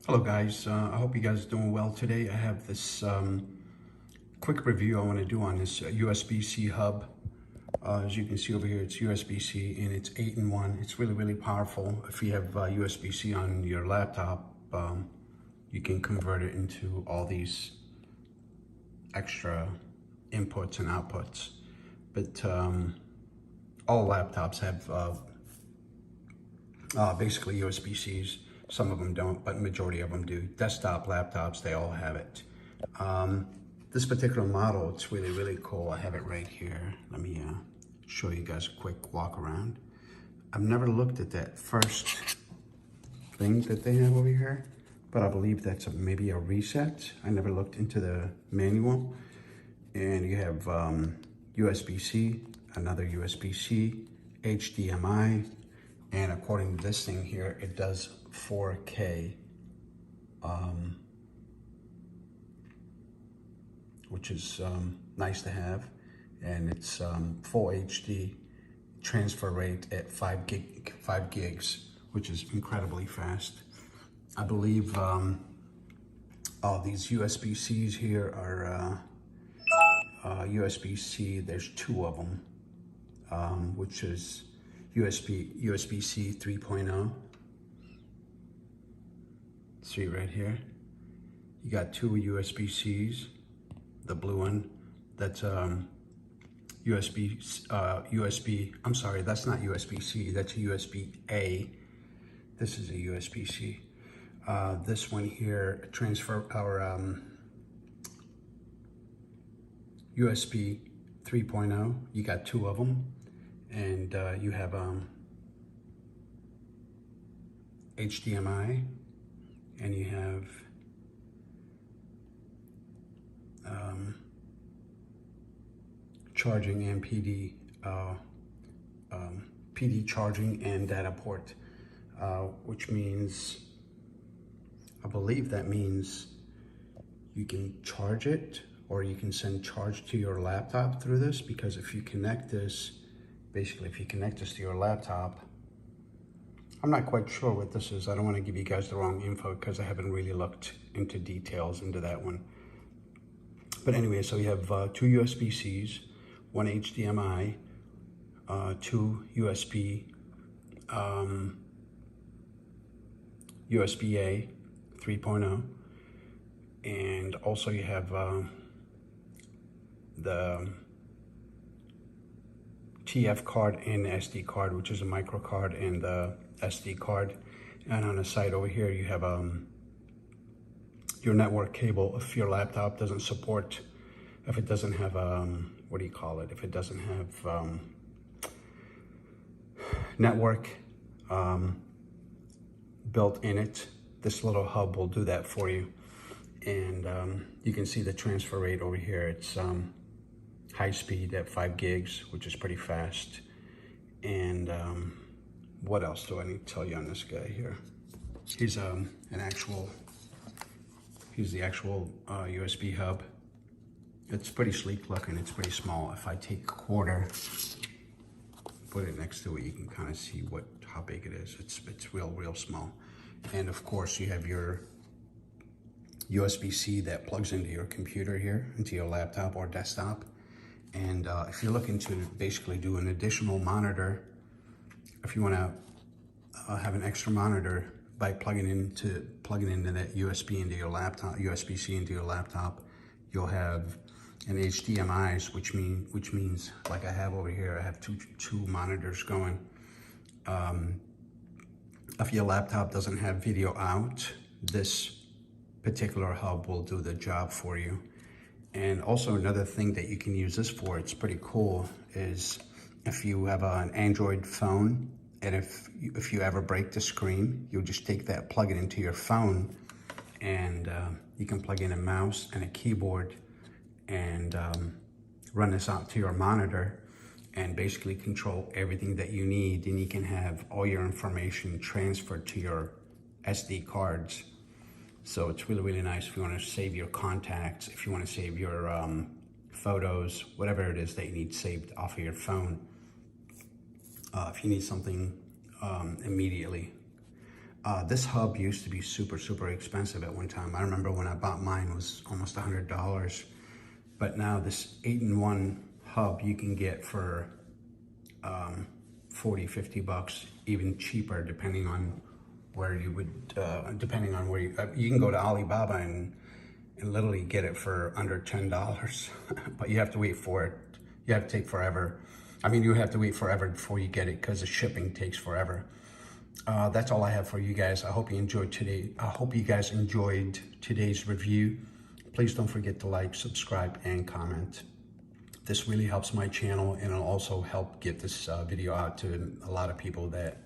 Hello guys, I hope you guys are doing well today. I have this quick review I want to do on this USB-C hub. As you can see over here, it's USB-C and it's 8-in-1. It's really powerful. If you have USB-C on your laptop, you can convert it into all these extra inputs and outputs. But all laptops have basically USB-Cs. Some of them don't, but majority of them do. Desktop laptops, they all have it. This particular model, it's really cool. I have it right here. Let me show you guys a quick walk around. I've never looked at that first thing that they have over here, but I believe that's maybe a reset. I never looked into the manual. And you have USB-C, another USB-C, HDMI, and according to this thing here, it does 4K, which is nice to have. And it's full HD transfer rate at 5 gigs, which is incredibly fast. I believe all these USB-Cs here are USB-C, there's 2 of them, which is USB-C 3.0. See right here, you got 2 USB-Cs. The blue one, that's I'm sorry, that's not USB-C, that's a USB-A. This is a USB-C. This one here, transfer our USB 3.0. You got 2 of them, and you have HDMI, and you have charging and PD charging and data port, which means, I believe that means you can charge it or you can send charge to your laptop through this, because if you connect this, basically if you connect this to your laptop, I'm not quite sure what this is. I don't want to give you guys the wrong info because I haven't really looked into details into that one. But anyway, so you have 2 USB-Cs, 1 HDMI, 2 USB-A 3.0, and also you have the TF card and the SD card, which is a micro card, and the SD card. And on the side over here, you have your network cable. If your laptop doesn't support, if it doesn't have what do you call it? If it doesn't have network built in it, this little hub will do that for you. And you can see the transfer rate over here. It's high speed at 5 gigs, which is pretty fast. And what else do I need to tell you on this guy here? He's he's the actual USB hub. It's pretty sleek looking, it's pretty small. If I take a quarter, put it next to it, you can kind of see how big it is. It's real small. And of course you have your USB-C that plugs into your computer here, into your laptop or desktop. And if you're looking to basically do an additional monitor, if you want to have an extra monitor by plugging into that USB into your laptop, USB-C into your laptop, you'll have an HDMI, which means like I have over here, I have two monitors going. If your laptop doesn't have video out, this particular hub will do the job for you. And also another thing that you can use this for, it's pretty cool, is if you have an Android phone, and if you ever break the screen, you'll just take that, plug it into your phone, and you can plug in a mouse and a keyboard and run this out to your monitor and basically control everything that you need. And you can have all your information transferred to your SD cards. So it's really nice if you want to save your contacts, if you want to save your photos, whatever it is that you need saved off of your phone. If you need something immediately. This hub used to be super expensive at one time. I remember when I bought mine, it was almost $100. But now this 8-in-1 hub you can get for 40, 50 bucks, even cheaper, depending on where you would, depending on where you can go to Alibaba and literally get it for under $10. But you have to wait for it. You have to take forever. I mean, you have to wait forever before you get it because the shipping takes forever. That's all I have for you guys. I hope you enjoyed today. I hope you guys enjoyed today's review. Please don't forget to like, subscribe, and comment. This really helps my channel, and it'll also help get this video out to a lot of people that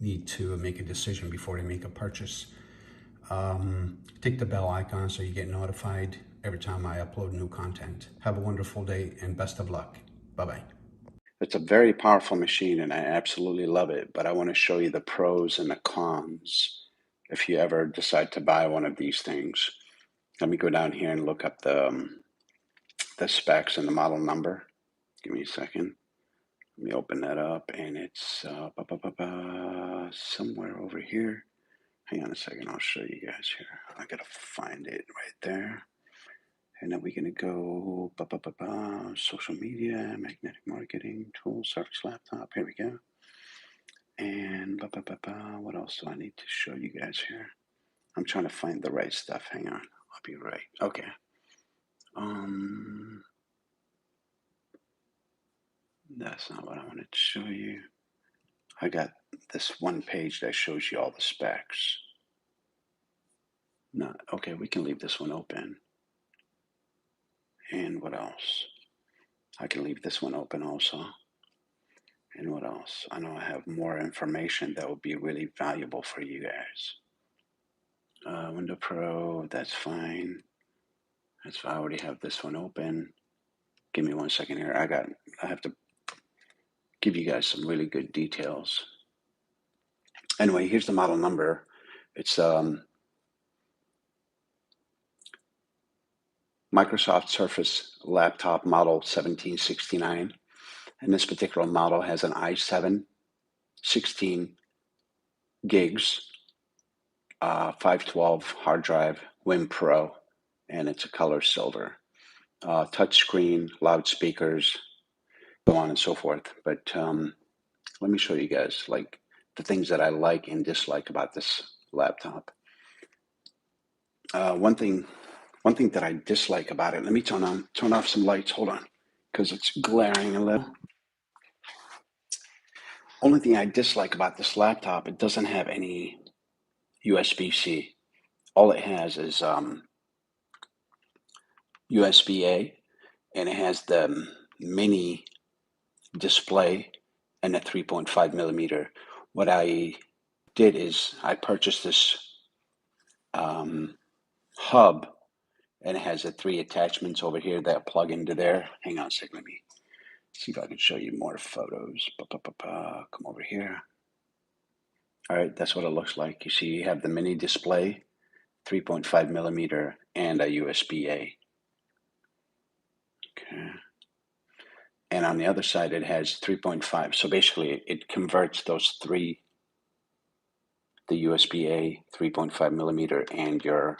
need to make a decision before they make a purchase. Tick the bell icon so you get notified every time I upload new content. Have a wonderful day and best of luck. Bye-bye. It's a very powerful machine and I absolutely love it, but I want to show you the pros and the cons if you ever decide to buy one of these things. Let me go down here and look up the specs and the model number. Give me a second. Let me open that up, and it's somewhere over here. Hang on a second, I'll show you guys here. I gotta find it right there. And then we're gonna go social media, magnetic marketing, tools, service, laptop. Here we go. And what else do I need to show you guys here? I'm trying to find the right stuff. Hang on, I'll be right. Okay. That's not what I wanted to show you. I got this one page that shows you all the specs. No, okay, we can leave this one open. And what else? I can leave this one open also. And what else? I know I have more information that would be really valuable for you guys. Window Pro, that's fine. That's fine. I already have this one open. Give me 1 second here. I have to give you guys some really good details. Anyway, here's the model number. It's Microsoft Surface laptop model 1769. And this particular model has an i7 16 gigs, 512 hard drive, Win Pro, and it's a color silver. Touchscreen, loudspeakers, so on and so forth. But let me show you guys like the things that I like and dislike about this laptop. One thing that I dislike about it. Let me turn off some lights. Hold on, because it's glaring a little. Only thing I dislike about this laptop, it doesn't have any USB-C. All it has is USB-A, and it has the mini display and a 3.5 millimeter. What I did is I purchased this hub, and it has the 3 attachments over here that plug into there. Hang on a second, let me see if I can show you more photos. Come over here. All right, that's what it looks like. You see, you have the mini display, 3.5 millimeter, and a USB-A. Okay. And on the other side, it has 3.5. So basically, it converts those three, the USB-A, 3.5 millimeter, and your,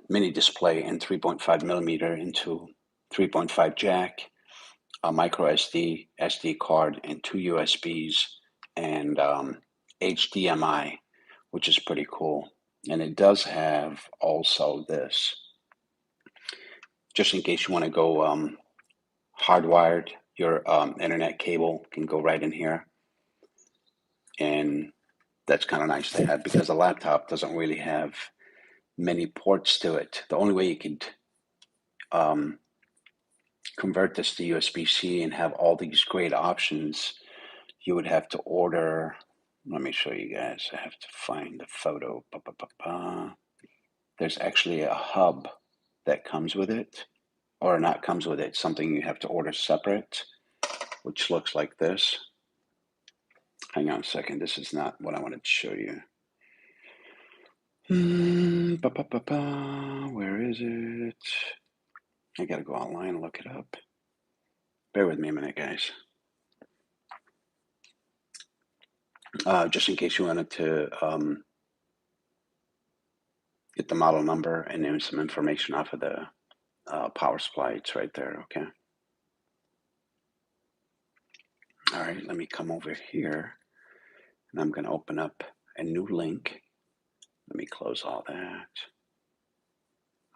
mini display and 3.5 millimeter into 3.5 jack, a micro SD card, and 2 USBs, and HDMI, which is pretty cool. And it does have also this, just in case you want to go hardwired, your internet cable can go right in here. And that's kind of nice to have because a laptop doesn't really have many ports to it. The only way you could convert this to USB-C and have all these great options, you would have to order. Let me show you guys. I have to find the photo. There's actually a hub that comes with it, or not comes with it, something you have to order separate, which looks like this. Hang on a second. This is not what I wanted to show you. Where is it? I gotta go online and look it up. Bear with me a minute, guys. just in case you wanted to get the model number and then some information off of the power supply. It's right there, okay? All right, let me come over here and I'm gonna open up a new link. Let me close all that.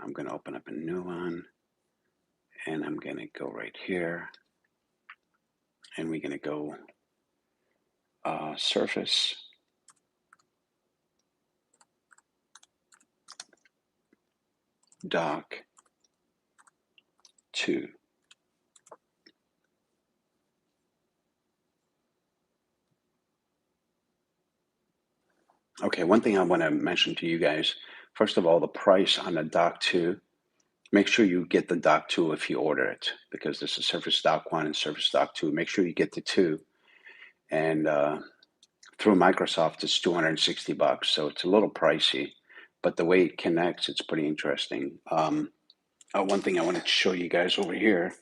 I'm gonna open up a new one and I'm gonna go right here and we're gonna go Surface Dock 2. Okay, one thing I want to mention to you guys, first of all, the price on the Dock 2, make sure you get the Dock 2 if you order it, because this is Surface Dock 1 and Surface Dock 2. Make sure you get the 2. And through Microsoft, it's $260, so it's a little pricey, but the way it connects, it's pretty interesting. One thing I wanted to show you guys over here,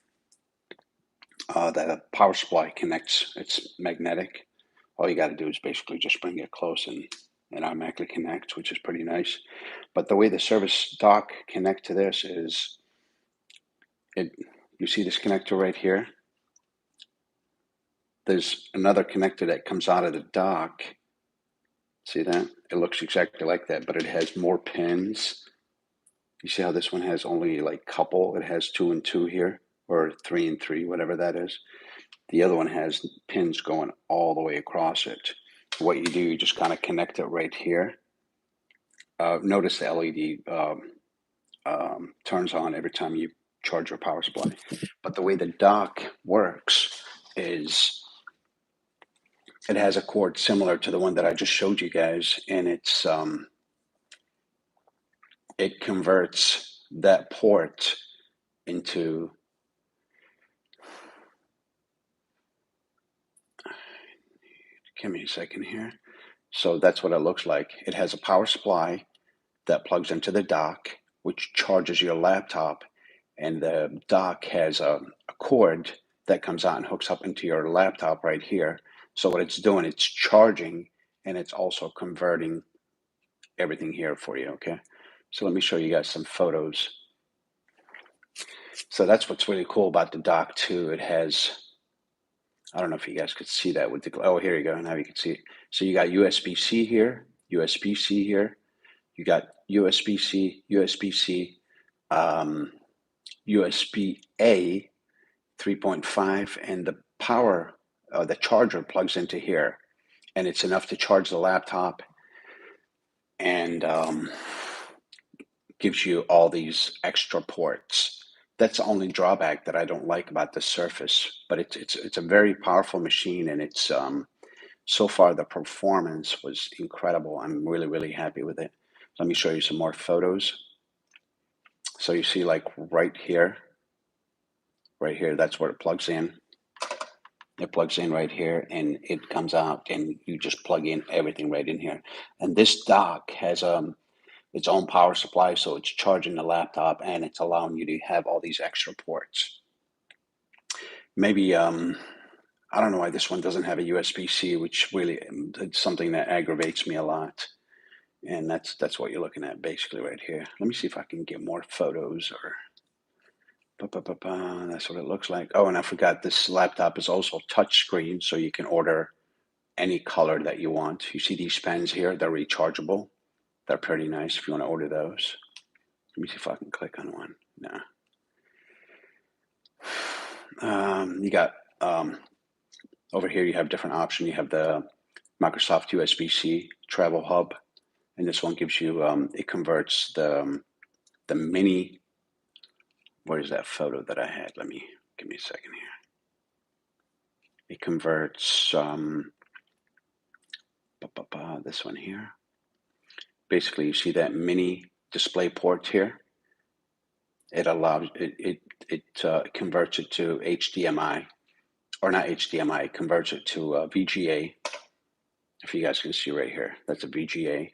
that a power supply connects, it's magnetic. All you got to do is basically just bring it close and it automatically connects, which is pretty nice. But the way the service dock connect to this is, you see this connector right here? There's another connector that comes out of the dock. See that? It looks exactly like that, but it has more pins. You see how this one has only like couple? It has 2 and 2 here, or 3 and 3, whatever that is. The other one has pins going all the way across it. What you do, you just kind of connect it right here. Notice the LED turns on every time you charge your power supply. But the way the dock works is it has a cord similar to the one that I just showed you guys, and it converts that port into, give me a second here. So that's what it looks like. It has a power supply that plugs into the dock, which charges your laptop, and the dock has a cord that comes out and hooks up into your laptop right here. So what it's doing, it's charging and it's also converting everything here for you, okay? So let me show you guys some photos. So that's what's really cool about the dock too. It has, I don't know if you guys could see that with the, oh, here you go, now you can see it. So you got USB-C here, USB-C here, you got USB-C, USB-C, USB-A 3.5, and the power, the charger plugs into here, and it's enough to charge the laptop and gives you all these extra ports. That's the only drawback that I don't like about the Surface, but it's a very powerful machine, and it's so far the performance was incredible. I'm really happy with it. Let me show you some more photos. So you see, like right here, that's where it plugs in. It plugs in right here and it comes out, and you just plug in everything right in here. And this dock has its own power supply, so it's charging the laptop and it's allowing you to have all these extra ports. Maybe I don't know why this one doesn't have a USB-C, which really it's something that aggravates me a lot. And that's what you're looking at basically right here. Let me see if I can get more photos or. That's what it looks like. Oh, and I forgot, this laptop is also touchscreen, so you can order any color that you want. You see these pens here, they're rechargeable. They're pretty nice if you want to order those. Let me see if I can click on one. No. You got, over here you have different options. You have the Microsoft USB-C travel hub, and this one gives you, it converts the mini, where's that photo that I had? Give me a second here. It converts this one here. Basically, you see that mini display port here. It allows it converts it to HDMI, or not HDMI. It converts it to VGA. If you guys can see right here, that's a VGA.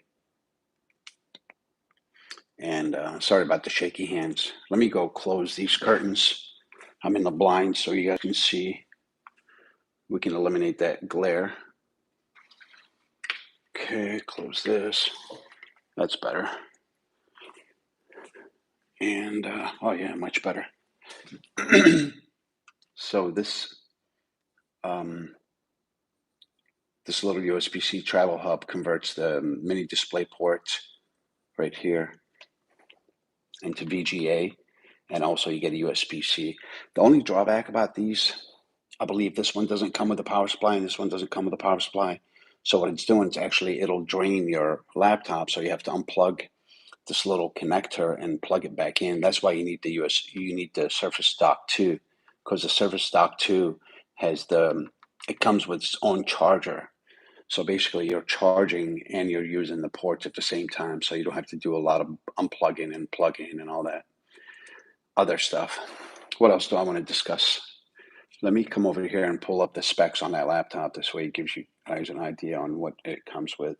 And sorry about the shaky hands. Let me go close these curtains. I'm in the blind so you guys can see. We can eliminate that glare. Okay, close this. That's better. And, oh yeah, much better. So this little USB-C travel hub converts the mini display port right here into VGA, and also you get a USB-C. The only drawback about these, I believe this one doesn't come with a power supply and this one doesn't come with a power supply. So what it's doing is actually it'll drain your laptop, so you have to unplug this little connector and plug it back in. That's why you need the Surface Dock 2, because the Surface Dock 2 it comes with its own charger. So basically you're charging and you're using the ports at the same time, so you don't have to do a lot of unplugging and plugging and all that other stuff. What else do I want to discuss? Let me come over here and pull up the specs on that laptop. This way it gives you guys an idea on what it comes with.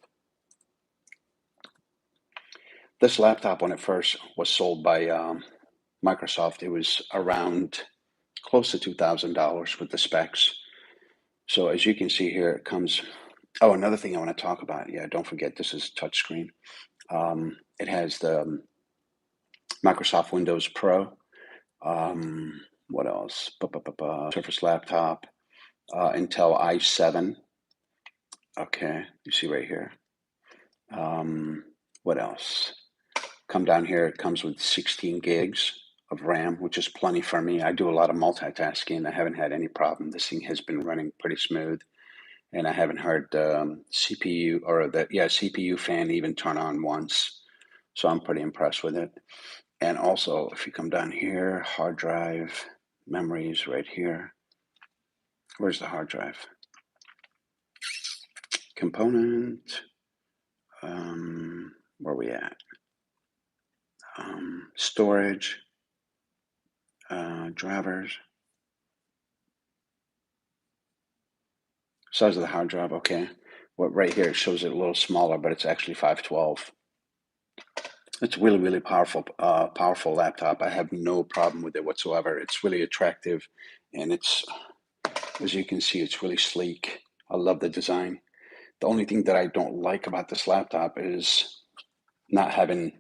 This laptop, when it first was sold by Microsoft, it was around close to $2,000 with the specs. So as you can see here, it comes. Oh, another thing I want to talk about. Yeah, don't forget this is touchscreen. It has the Microsoft Windows Pro. What else? Surface laptop, Intel i7. Okay, you see right here. What else? Come down here, it comes with 16 gigs of RAM, which is plenty for me. I do a lot of multitasking. I haven't had any problem. This thing has been running pretty smooth, and I haven't heard the CPU or the CPU fan even turn on once. So I'm pretty impressed with it. And also, if you come down here, hard drive, memories right here. Where's the hard drive? Component. Where are we at? Storage. Drivers. Size of the hard drive, okay. Well, right here it shows it a little smaller, but it's actually 512. It's really, really powerful laptop. I have no problem with it whatsoever. It's really attractive, and it's, as you can see, it's really sleek. I love the design. The only thing that I don't like about this laptop is not having,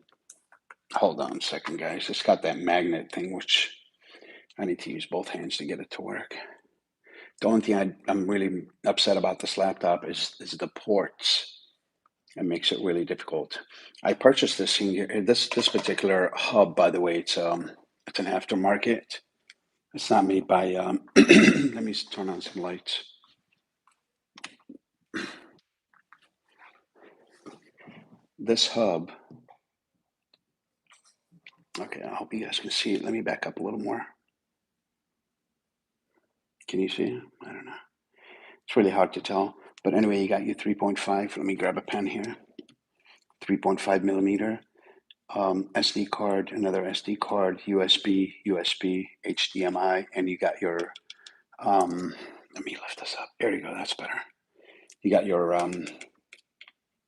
hold on a second, guys. It's got that magnet thing, which I need to use both hands to get it to work. The only thing I'm really upset about this laptop is the ports. It makes it really difficult. I purchased this thing here. This particular hub, by the way, it's an aftermarket. It's not made by. Let me turn on some lights. This hub. Okay, I hope you guys can see it. Let me back up a little more. Can you see it? I don't know. It's really hard to tell. But anyway, you got your 3.5. Let me grab a pen here. 3.5 millimeter. SD card, another SD card, USB, HDMI, and you got your, let me lift this up. There you go, that's better. You got your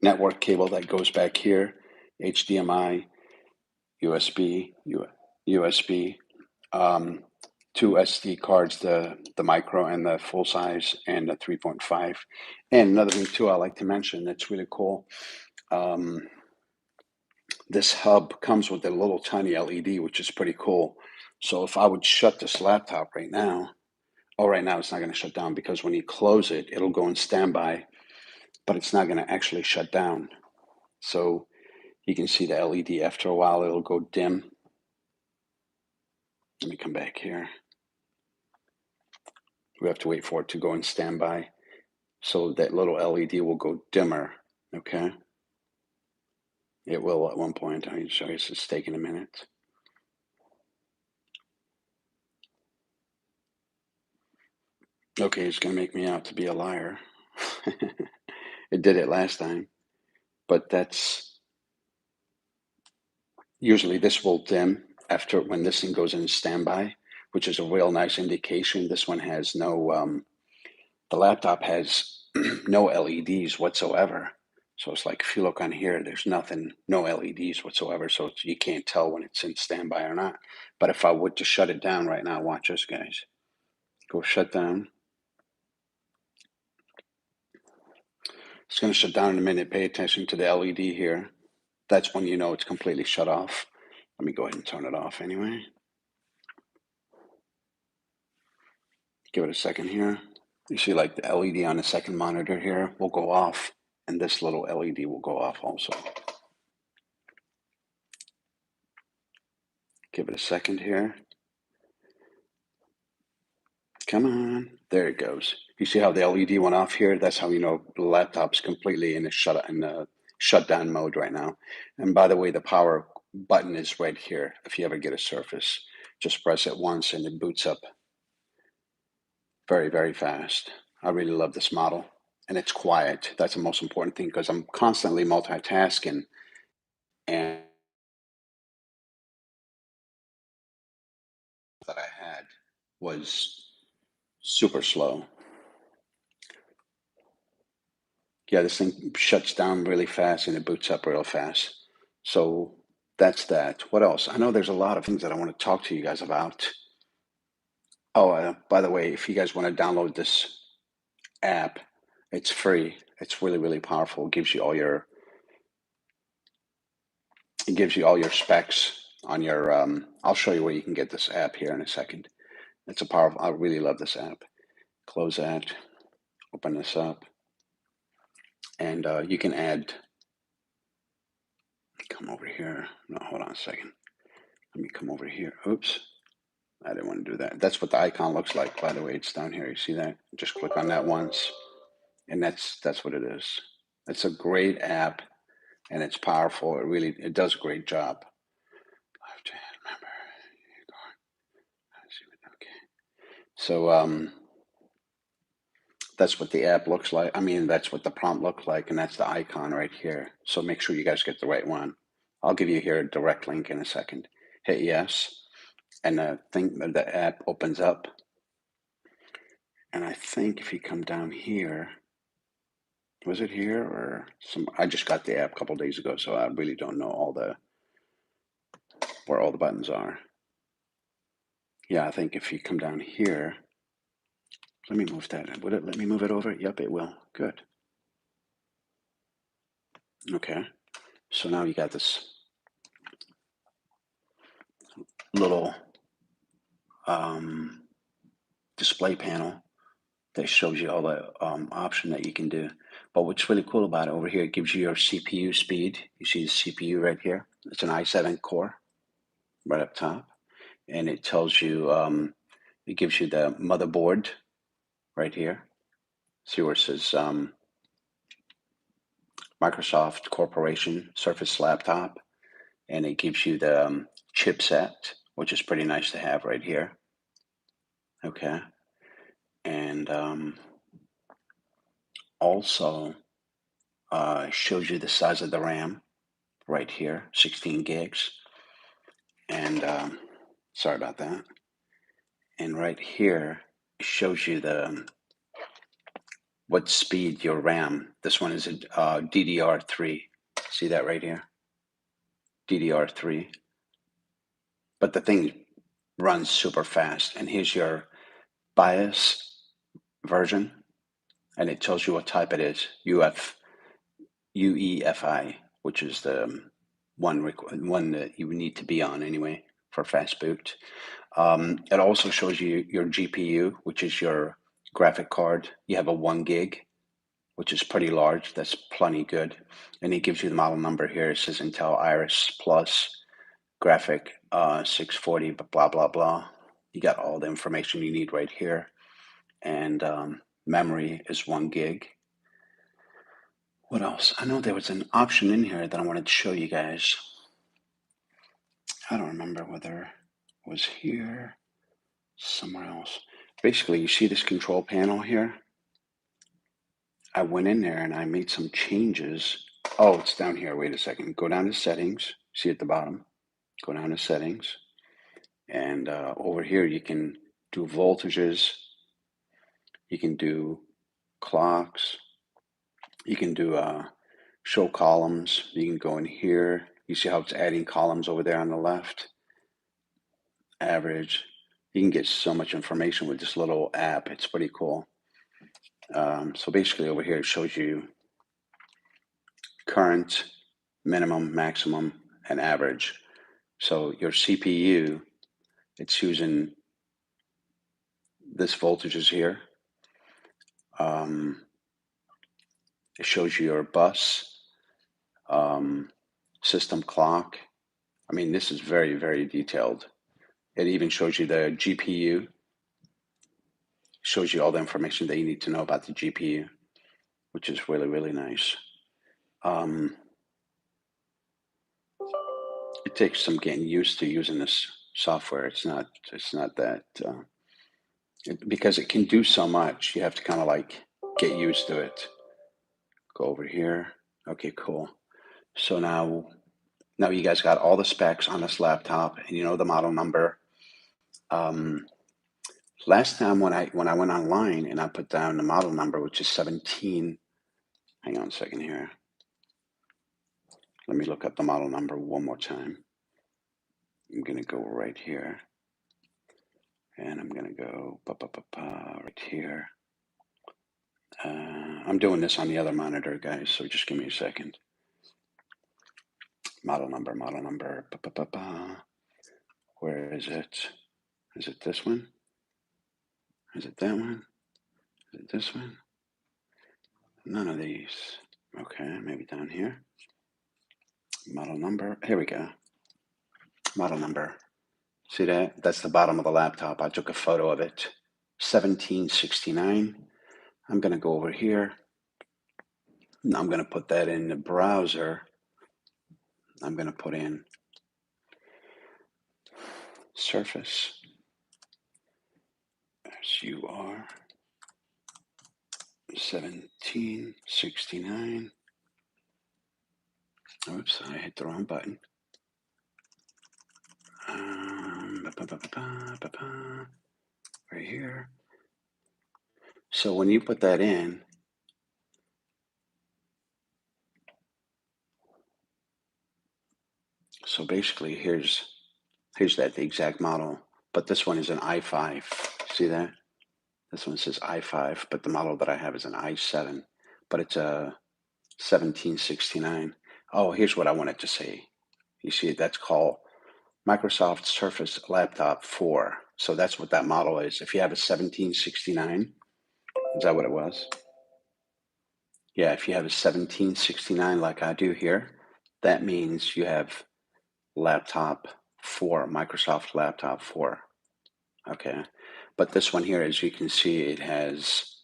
network cable that goes back here, HDMI, USB, USB, two SD cards, the micro and the full size, and the 3.5. And another thing too I like to mention that's really cool, this hub comes with a little tiny LED, which is pretty cool. So if I would shut this laptop right now, right now it's not going to shut down because when you close it, it'll go in standby, but it's not going to actually shut down. So you can see the LED after a while, it'll go dim. Let me come back here. We have to wait for it to go in standby. So that little LED will go dimmer, okay? It will at one point. I can show you, it's taking a minute. Okay, it's going to make me out to be a liar. It did it last time, but that's usually this will dim after when this thing goes in standby, which is a real nice indication. This one has no, the laptop has no LEDs whatsoever. So it's like if you look on here, there's nothing, no LEDs whatsoever. So you can't tell when it's in standby or not. But if I would just shut it down right now, watch this, guys. Go shut down. It's going to shut down in a minute. Pay attention to the LED here. That's when you know it's completely shut off. Let me go ahead and turn it off anyway. Give it a second here. You see like the LED on the second monitor here will go off, and this little LED will go off also. Give it a second here. Come on. There it goes. You see how the LED went off here? That's how you know the laptop's completely in the shutdown mode right now. And by the way, the power button is right here. If you ever get a Surface, just press it once and it boots up very, very fast. I really love this model. And it's quiet. That's the most important thing because I'm constantly multitasking, and that I had was super slow. Yeah, this thing shuts down really fast and it boots up real fast. So that's that. What else? I know there's a lot of things that I want to talk to you guys about. Oh, by the way, if you guys want to download this app, it's free. It's really, really powerful. It gives you all your specs on your. I'll show you where you can get this app here in a second. It's a powerful. I really love this app. Close that. Open this up, and you can add. Come over here. No, hold on a second. Let me come over here. Oops. I didn't want to do that. That's what the icon looks like, by the way. It's down here. You see that? Just click on that once, and that's what it is. It's a great app, and it's powerful. It does a great job. I have to remember. Okay. So that's what the app looks like. I mean, that's what the prompt looks like, and that's the icon right here. So make sure you guys get the right one. I'll give you here a direct link in a second. Hit yes, and the app opens up. And I think if you come down here, was it here or some? I just got the app a couple days ago, so I really don't know where all the buttons are. Yeah, I think if you come down here, let me move that. Would it let me move it over? Yep, it will. Good. Okay. So now you got this little display panel that shows you all the option that you can do. But what's really cool about it over here, it gives you your CPU speed. You see the CPU right here. It's an i7 core right up top. And it tells you, it gives you the motherboard right here. See where it says Microsoft Corporation Surface Laptop. And it gives you the chipset, which is pretty nice to have right here. Okay. And also shows you the size of the RAM right here, 16 gigs. And sorry about that. And right here it shows you what speed your RAM. This one is a DDR3. See that right here? DDR3. But the thing runs super fast. And here's your BIOS version, and it tells you what type it is. UEFI, which is the one that you need to be on anyway for fast boot. It also shows you your GPU, which is your graphic card. You have a 1 gig, which is pretty large. That's plenty good. And it gives you the model number here. It says Intel Iris Plus graphic 640, blah, blah, blah. You got all the information you need right here. And memory is 1 gig. What else? I know there was an option in here that I wanted to show you guys. I don't remember whether it was here, somewhere else. Basically, you see this control panel here? I went in there and I made some changes. Oh, it's down here. Wait a second. Go down to settings. See at the bottom? Go down to settings. And over here, you can do voltages. You can do clocks. You can do show columns. You can go in here. You see how it's adding columns over there on the left? Average. You can get so much information with this little app. It's pretty cool. So basically over here, it shows you current, minimum, maximum, and average. So your CPU, it's using this voltages here. It shows you your bus, system clock. I mean, this is very, very detailed. It even shows you the GPU, shows you all the information that you need to know about the GPU, which is really, really nice. It takes some getting used to using this software. It's not that, because it can do so much, you have to kind of like get used to it. Go over here. Okay, cool. So now you guys got all the specs on this laptop, and you know the model number. Last time when I went online and I put down the model number, which is 17. Hang on a second here. Let me look up the model number one more time. I'm gonna go right here, and I'm gonna go right here. I'm doing this on the other monitor, guys, so just give me a second. Model number. Where is it? Is it this one? Is it that one? Is it this one? None of these. Okay, maybe down here. Model number. Here we go. Model number. See that? That's the bottom of the laptop. I took a photo of it. 1769. I'm going to go over here. I'm going to put that in the browser. I'm going to put in Surface. SUR 1769. Oops, I hit the wrong button. Right here. So when you put that in, so basically here's that, the exact model, but this one is an i5. See that? This one says i5, but the model that I have is an i7, but it's a 1769. Oh, here's what I wanted to say. You see, that's called Microsoft Surface Laptop 4. So that's what that model is. If you have a 1769, is that what it was? Yeah, if you have a 1769 like I do here, that means you have laptop 4, Microsoft Laptop 4. Okay, but this one here, as you can see, it has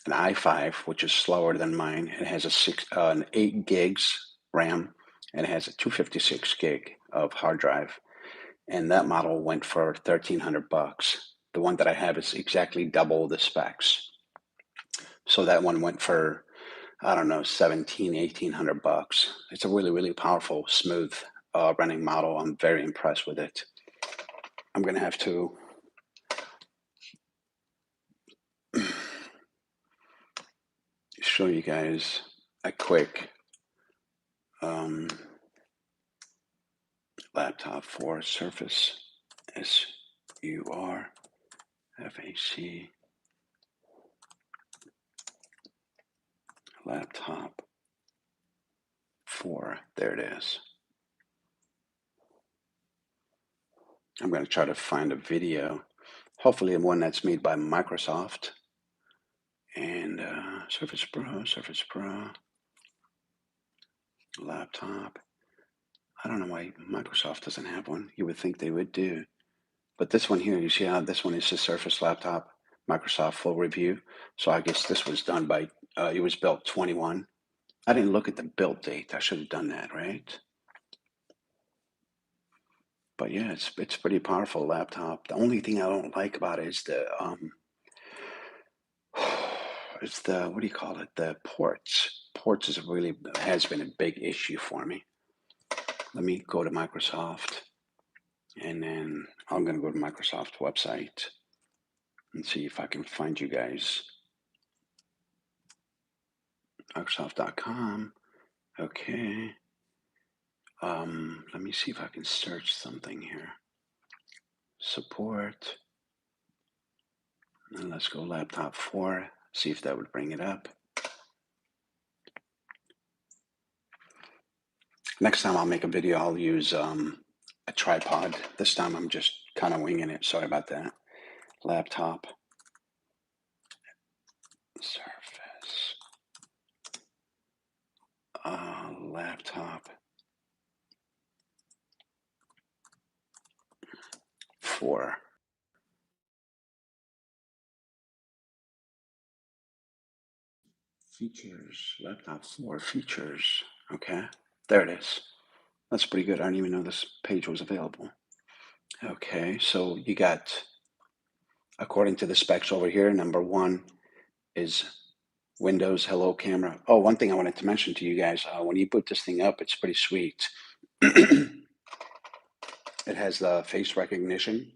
an i5, which is slower than mine. It has an 8 gigs RAM, and it has a 256 gig of hard drive. And that model went for $1,300. The one that I have is exactly double the specs. So that one went for, I don't know, 1,800 bucks. It's a really, really powerful, smooth running model. I'm very impressed with it. I'm gonna have to show you guys a quick laptop for Surface, SURFAC, laptop 4. There it is. I'm going to try to find a video, hopefully one that's made by Microsoft. And Surface Pro, laptop. I don't know why Microsoft doesn't have one. You would think they would do. But this one here, you see how this one is the Surface laptop, Microsoft full review. So I guess this was done by, it was built 21. I didn't look at the build date. I should have done that, right? But yeah, it's pretty powerful laptop. The only thing I don't like about it is the it's the, what do you call it? The ports. Ports has been a big issue for me. Let me go to Microsoft, and then I'm gonna go to Microsoft website and see if I can find you guys. Microsoft.com. Okay. Let me see if I can search something here. Support. And let's go laptop 4. See if that would bring it up. Next time I'll make a video, I'll use a tripod. This time I'm just kind of winging it. Sorry about that. Laptop, Surface, laptop, 4. Features, laptop 4 features. Okay, there it is. That's pretty good. I didn't even know this page was available. Okay, so you got, according to the specs over here, number 1 is Windows Hello Camera. Oh, one thing I wanted to mention to you guys, when you put this thing up, it's pretty sweet. It has the face recognition,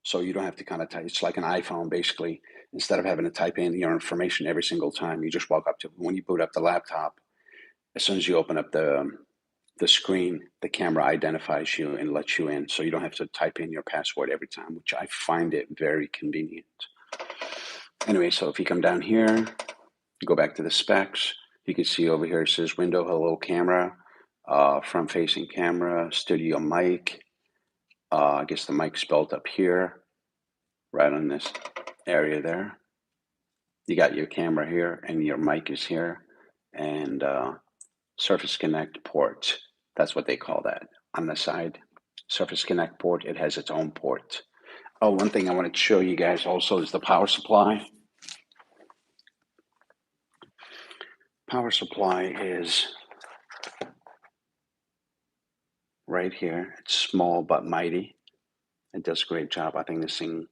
so you don't have to kind of type. It's like an iPhone, basically. Instead of having to type in your information every single time, you just walk up to, when you boot up the laptop, as soon as you open up the screen, the camera identifies you and lets you in, so you don't have to type in your password every time, which I find it very convenient. Anyway, so if you come down here, go back to the specs, you can see over here it says Window Hello Camera, front-facing camera, studio mic. I guess the mic's built up here, right on this area there. You got your camera here, and your mic is here, and Surface Connect port. That's what they call that on the side. Surface Connect port, it has its own port. Oh, one thing I wanted to show you guys also is the power supply. Power supply is right here. It's small but mighty. It does a great job. I think this thing,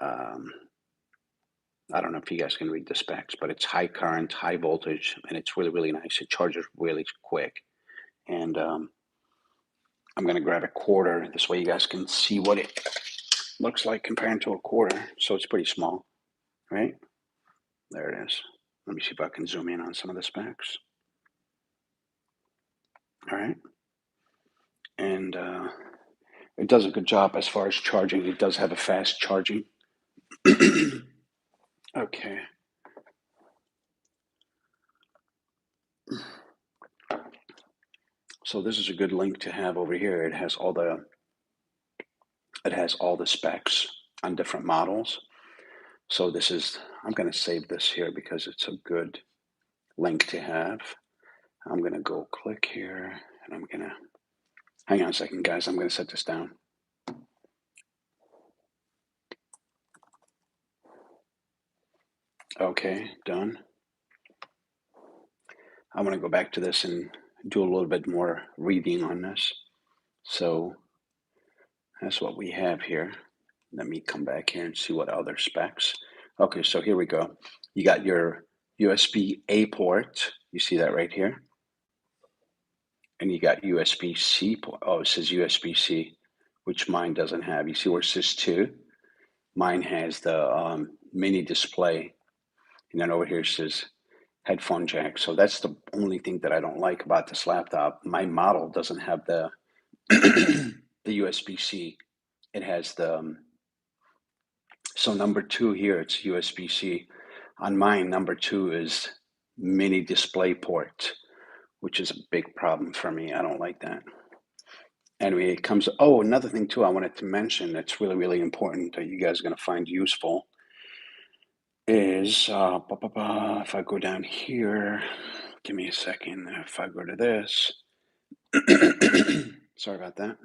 I don't know if you guys can read the specs, but it's high current, high voltage, and it's really, really nice. It charges really quick. And I'm going to grab a quarter. This way you guys can see what it looks like compared to a quarter. So it's pretty small, right? There it is. Let me see if I can zoom in on some of the specs. All right. And it does a good job as far as charging. It does have a fast charging. Okay. So this is a good link to have over here. It has all the specs on different models. So this is, I'm going to save this here because it's a good link to have. I'm going to go click here, and I'm going to, hang on a second, guys. I'm going to set this down. Okay, done. I want to go back to this and do a little bit more reading on this. So that's what we have here. Let me come back here and see what other specs. Okay, so here we go. You got your USB-A port. You see that right here? And you got USB-C port. Oh, it says USB-C, which mine doesn't have. You see where it says 2? Mine has the mini display. And then over here it says headphone jack. So that's the only thing that I don't like about this laptop. My model doesn't have the the USB-C. It has the so number 2 here, it's USB-C. On mine, number 2 is mini display port, which is a big problem for me. I don't like that. Anyway, it comes, oh, another thing too I wanted to mention that's really, really important that you guys are going to find useful is, if I go down here, give me a second, if I go to this, sorry about that.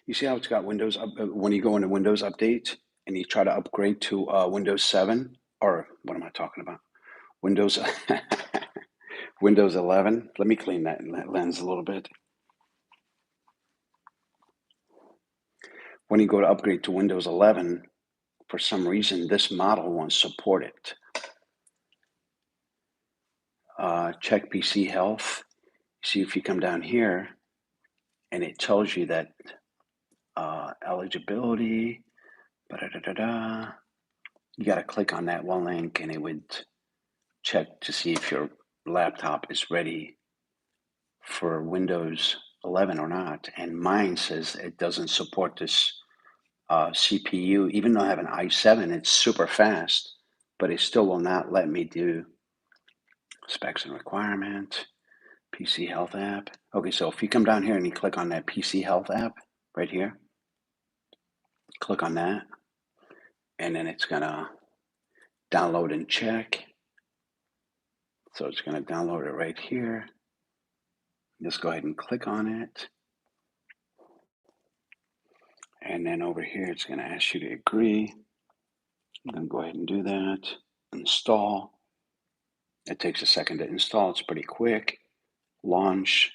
You see how it's got Windows, when you go into Windows Update and you try to upgrade to Windows 7, or what am I talking about? Windows, Windows 11. Let me clean that lens a little bit. When you go to upgrade to Windows 11, for some reason, this model won't support it. Check PC health. See if you come down here, and it tells you that eligibility, you got to click on that one link, and it would check to see if your laptop is ready for Windows 11 or not. And mine says it doesn't support this CPU. Even though I have an i7, it's super fast, but it still will not let me do specs and requirement. PC Health app. Okay, so if you come down here and you click on that PC Health app right here, click on that, and then it's gonna download and check. So it's gonna download it right here. Just go ahead and click on it. And then over here, it's gonna ask you to agree. I'm gonna go ahead and do that. Install. It takes a second to install. It's pretty quick. Launch.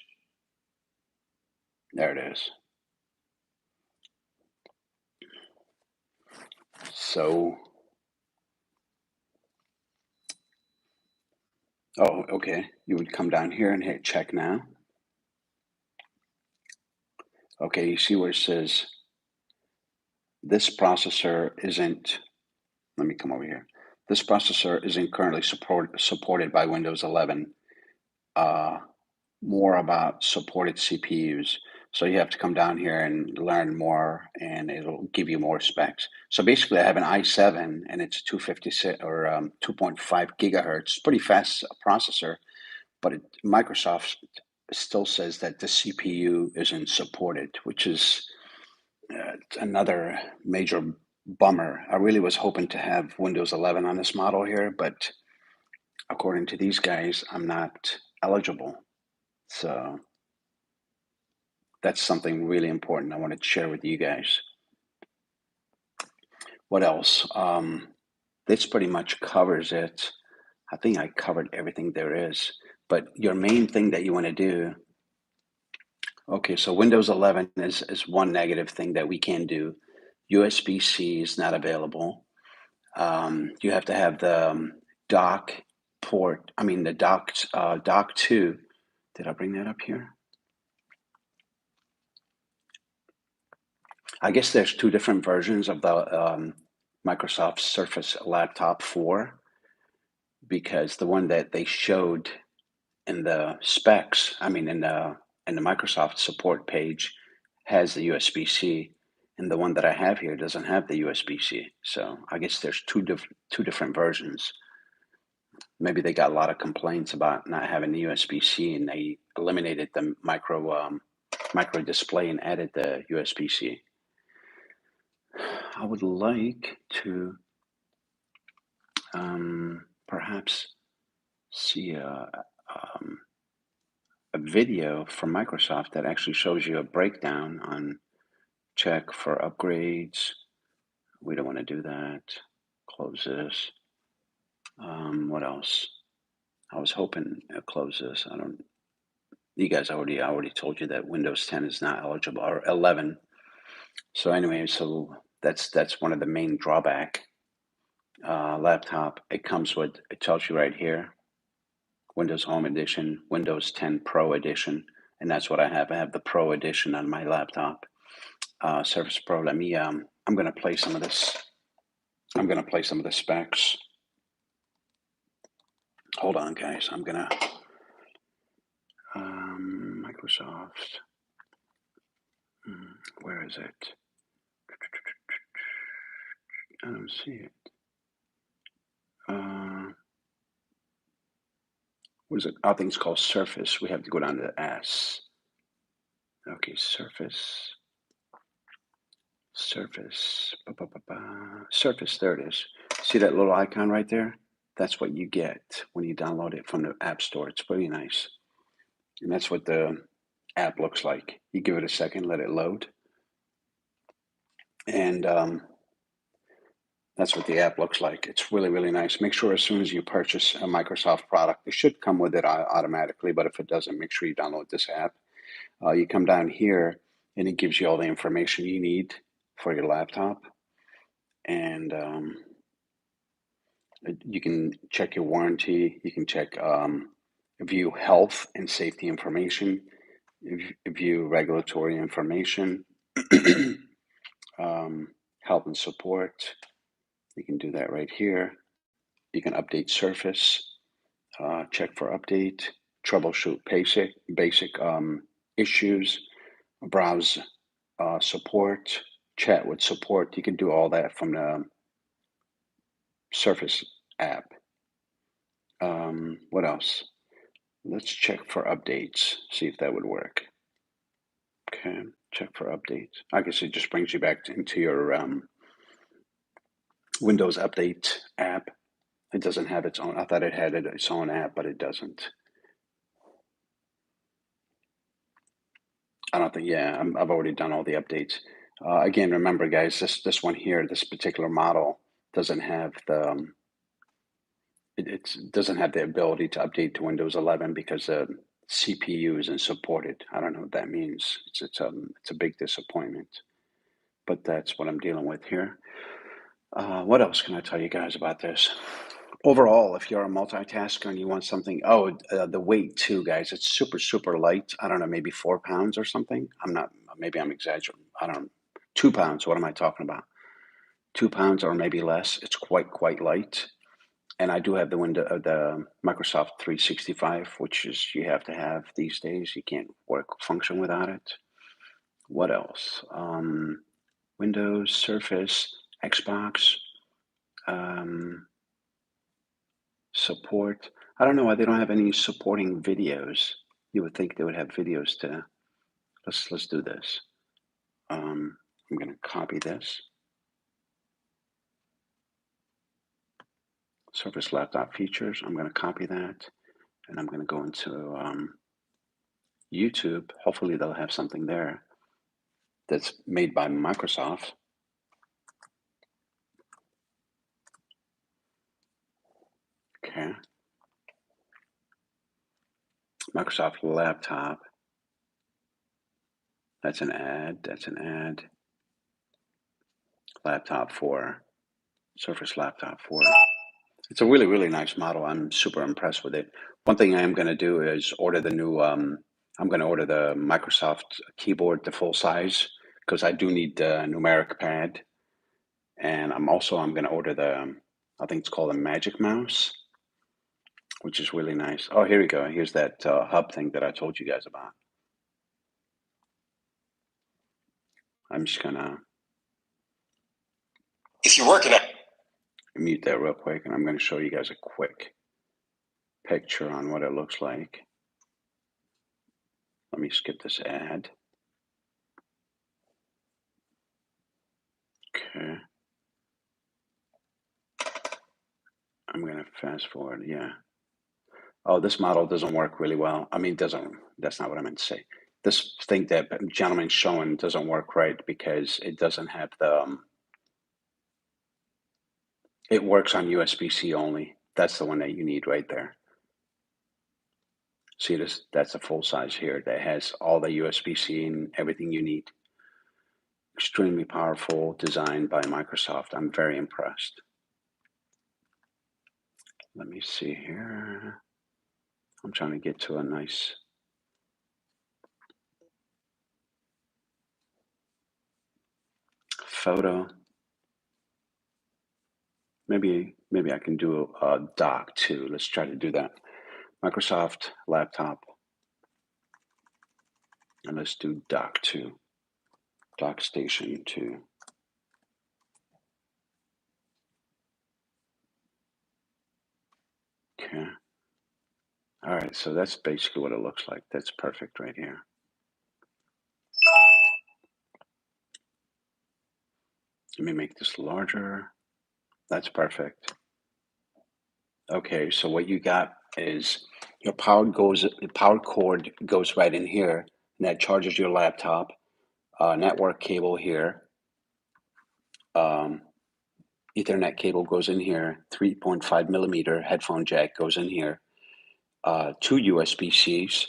There it is. So, oh, okay. You would come down here and hit check now. Okay, you see where it says this processor isn't, let me come over here. This processor isn't currently supported by Windows 11. More about supported CPUs. So you have to come down here and learn more, and it'll give you more specs. So basically, I have an i7, and it's 256 or 2.5 gigahertz, pretty fast processor. But Microsoft still says that the CPU isn't supported, which is another major bummer. I really was hoping to have Windows 11 on this model here, but according to these guys, I'm not eligible. So that's something really important I wanted to share with you guys. What else? This pretty much covers it. I think I covered everything there is. But your main thing that you want to do, okay, so Windows 11 is one negative thing that we can do. USB-C is not available. You have to have the dock port, I mean the dock 2. Did I bring that up here? I guess there's two different versions of the Microsoft Surface Laptop 4, because the one that they showed in the specs, I mean in the Microsoft support page, has the USB-C, and the one that I have here doesn't have the USB-C. So I guess there's two different versions. Maybe they got a lot of complaints about not having the USB-C, and they eliminated the micro display and added the USB-C. I would like to perhaps see a video from Microsoft that actually shows you a breakdown on check for upgrades. We don't want to do that. Close this. What else? I was hoping to close this. I don't. You guys I already told you that Windows 10 is not eligible, or 11. So anyway, so that's one of the main drawback. Laptop. It comes with. It tells you right here. Windows Home Edition, Windows 10 Pro Edition, and that's what I have. I have the Pro Edition on my laptop. Surface Pro. Let me. I'm going to play some of this. I'm going to play some of the specs. Hold on, guys. I'm going to. Microsoft. Where is it? I don't see it. What is it? I think it's called Surface. We have to go down to the S. Okay, Surface. Surface. Surface, there it is. See that little icon right there? That's what you get when you download it from the App Store. It's pretty nice. And that's what the app looks like. You give it a second, let it load. And that's what the app looks like. It's really, really nice. Make sure as soon as you purchase a Microsoft product, it should come with it automatically, but if it doesn't, make sure you download this app. You come down here and it gives you all the information you need for your laptop. And you can check your warranty. You can check, view health and safety information, view regulatory information, help and support. You can do that right here. You can update Surface, check for update, troubleshoot basic issues, browse support, chat with support. You can do all that from the Surface app. What else? Let's check for updates, see if that would work. Okay, check for updates. I guess it just brings you back into your Windows Update app. It doesn't have its own. I thought it had its own app, but it doesn't. I don't think. Yeah, I've already done all the updates. Again, remember, guys, this one here, this particular model doesn't have the it doesn't have the ability to update to Windows 11 because the CPU isn't supported. I don't know what that means. It's a big disappointment, but that's what I'm dealing with here. What else can I tell you guys about this? Overall, if you're a multitasker and you want something, the weight too, guys, it's super, super light. I don't know, maybe 4 pounds or something. I'm not, maybe I'm exaggerating. I don't know. 2 pounds. What am I talking about? 2 pounds or maybe less. It's quite light. And I do have the Microsoft 365, which is you have to have these days. You can't function without it. What else? Windows, Surface, Xbox, support. I don't know why they don't have any supporting videos. You would think they would have videos to. Let's do this. I'm going to copy this. Surface laptop features. I'm going to copy that, and I'm going to go into YouTube. Hopefully, they'll have something there that's made by Microsoft. Okay. Microsoft laptop. That's an ad. That's an ad. Laptop 4. Surface laptop 4. It's a really, really nice model. I'm super impressed with it. One thing I am going to do is order the new, I'm going to order the Microsoft keyboard, the full size, because I do need the numeric pad. And I'm going to order I think it's called a Magic Mouse, which is really nice. Oh, here we go. Here's that hub thing that I told you guys about. I'm just going to. If you're working on. Mute that real quick, and I'm going to show you guys a quick picture on what it looks like. Let me skip this ad. Okay. I'm going to fast forward. Yeah. Oh, this model doesn't work really well. I mean, that's not what I meant to say. This thing that gentleman's showing doesn't work right because it doesn't have it works on USB-C only. That's the one that you need right there. See this? That's a full size here that has all the USB-C and everything you need. Extremely powerful, designed by Microsoft. I'm very impressed. Let me see here. I'm trying to get to a nice photo. Maybe I can do a dock too. Let's try to do that. Microsoft laptop. And let's do dock 2. Dock station 2. Okay. All right, so that's basically what it looks like. That's perfect right here. Let me make this larger. That's perfect. Okay, so what you got is your power cord goes right in here, and that charges your laptop. Network cable here. Ethernet cable goes in here. 3.5 millimeter headphone jack goes in here. 2 USB-Cs.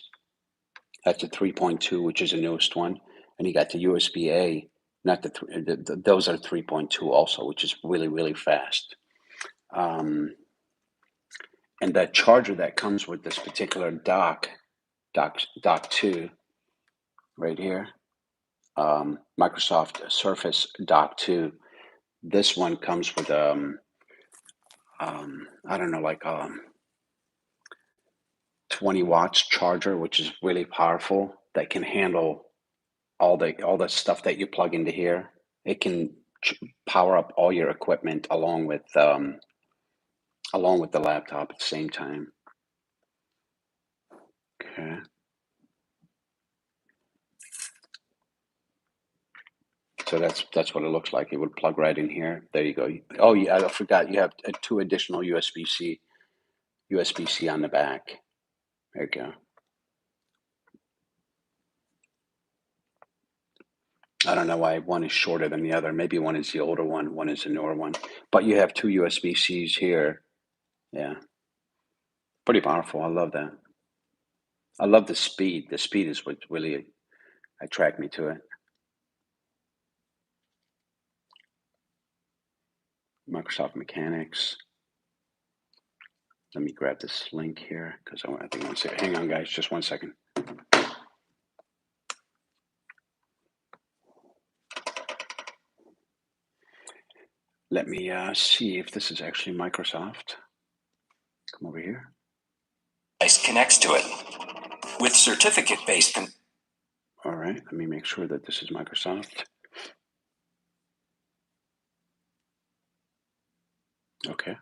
That's a 3.2, which is the newest one. And you got the USB-A, not those are 3.2 also, which is really, really fast. And that charger that comes with this particular dock 2, right here, Microsoft Surface dock 2. This one comes with I don't know, like 20 watts charger, which is really powerful. That can handle all the stuff that you plug into here. It can power up all your equipment along with the laptop at the same time. Okay. So that's what it looks like. It would plug right in here. There you go. Oh yeah, I forgot. You have two additional USB-C on the back. There you go. I don't know why one is shorter than the other. Maybe one is the older one is the newer one. But you have two USB-Cs here. Yeah. Pretty powerful. I love that. I love the speed. The speed is what really attracted me to it. Microsoft Mechanics. Let me grab this link here because I think I want to say, hang on, guys, just 1 second. Let me see if this is actually Microsoft. Come over here. Connects to it with certificate-based. All right, let me make sure that this is Microsoft. Okay.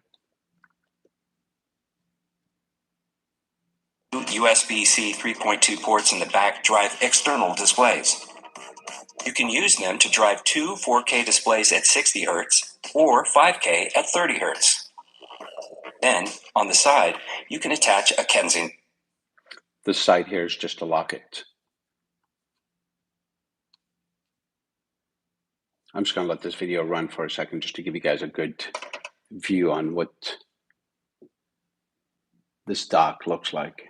USB-C 3.2 ports in the back drive external displays. You can use them to drive two 4K displays at 60 Hz or 5K at 30 Hz. Then, on the side, you can attach a Kensington. This side here is just to lock it. I'm just going to let this video run for a second just to give you guys a good view on what this dock looks like.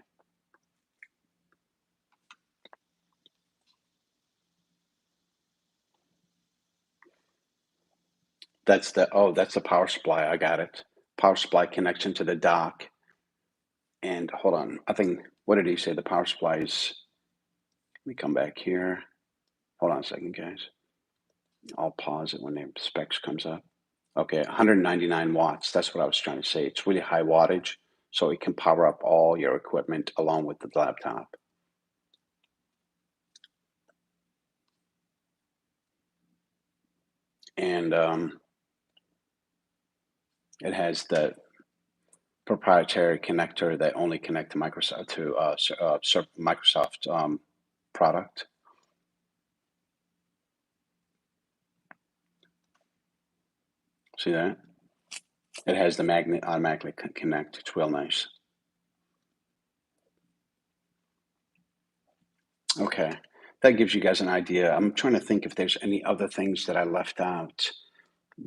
That's the power supply. I got it. Power supply connection to the dock. And hold on, I think, what did he say? The power supply is, let me come back here. Hold on a second, guys. I'll pause it when the specs comes up. Okay, 199 watts. That's what I was trying to say. It's really high wattage, so it can power up all your equipment along with the laptop. And it has the proprietary connector that only connect to Microsoft product. See that? It has the magnet automatically connect. It's real nice. Okay, that gives you guys an idea. I'm trying to think if there's any other things that I left out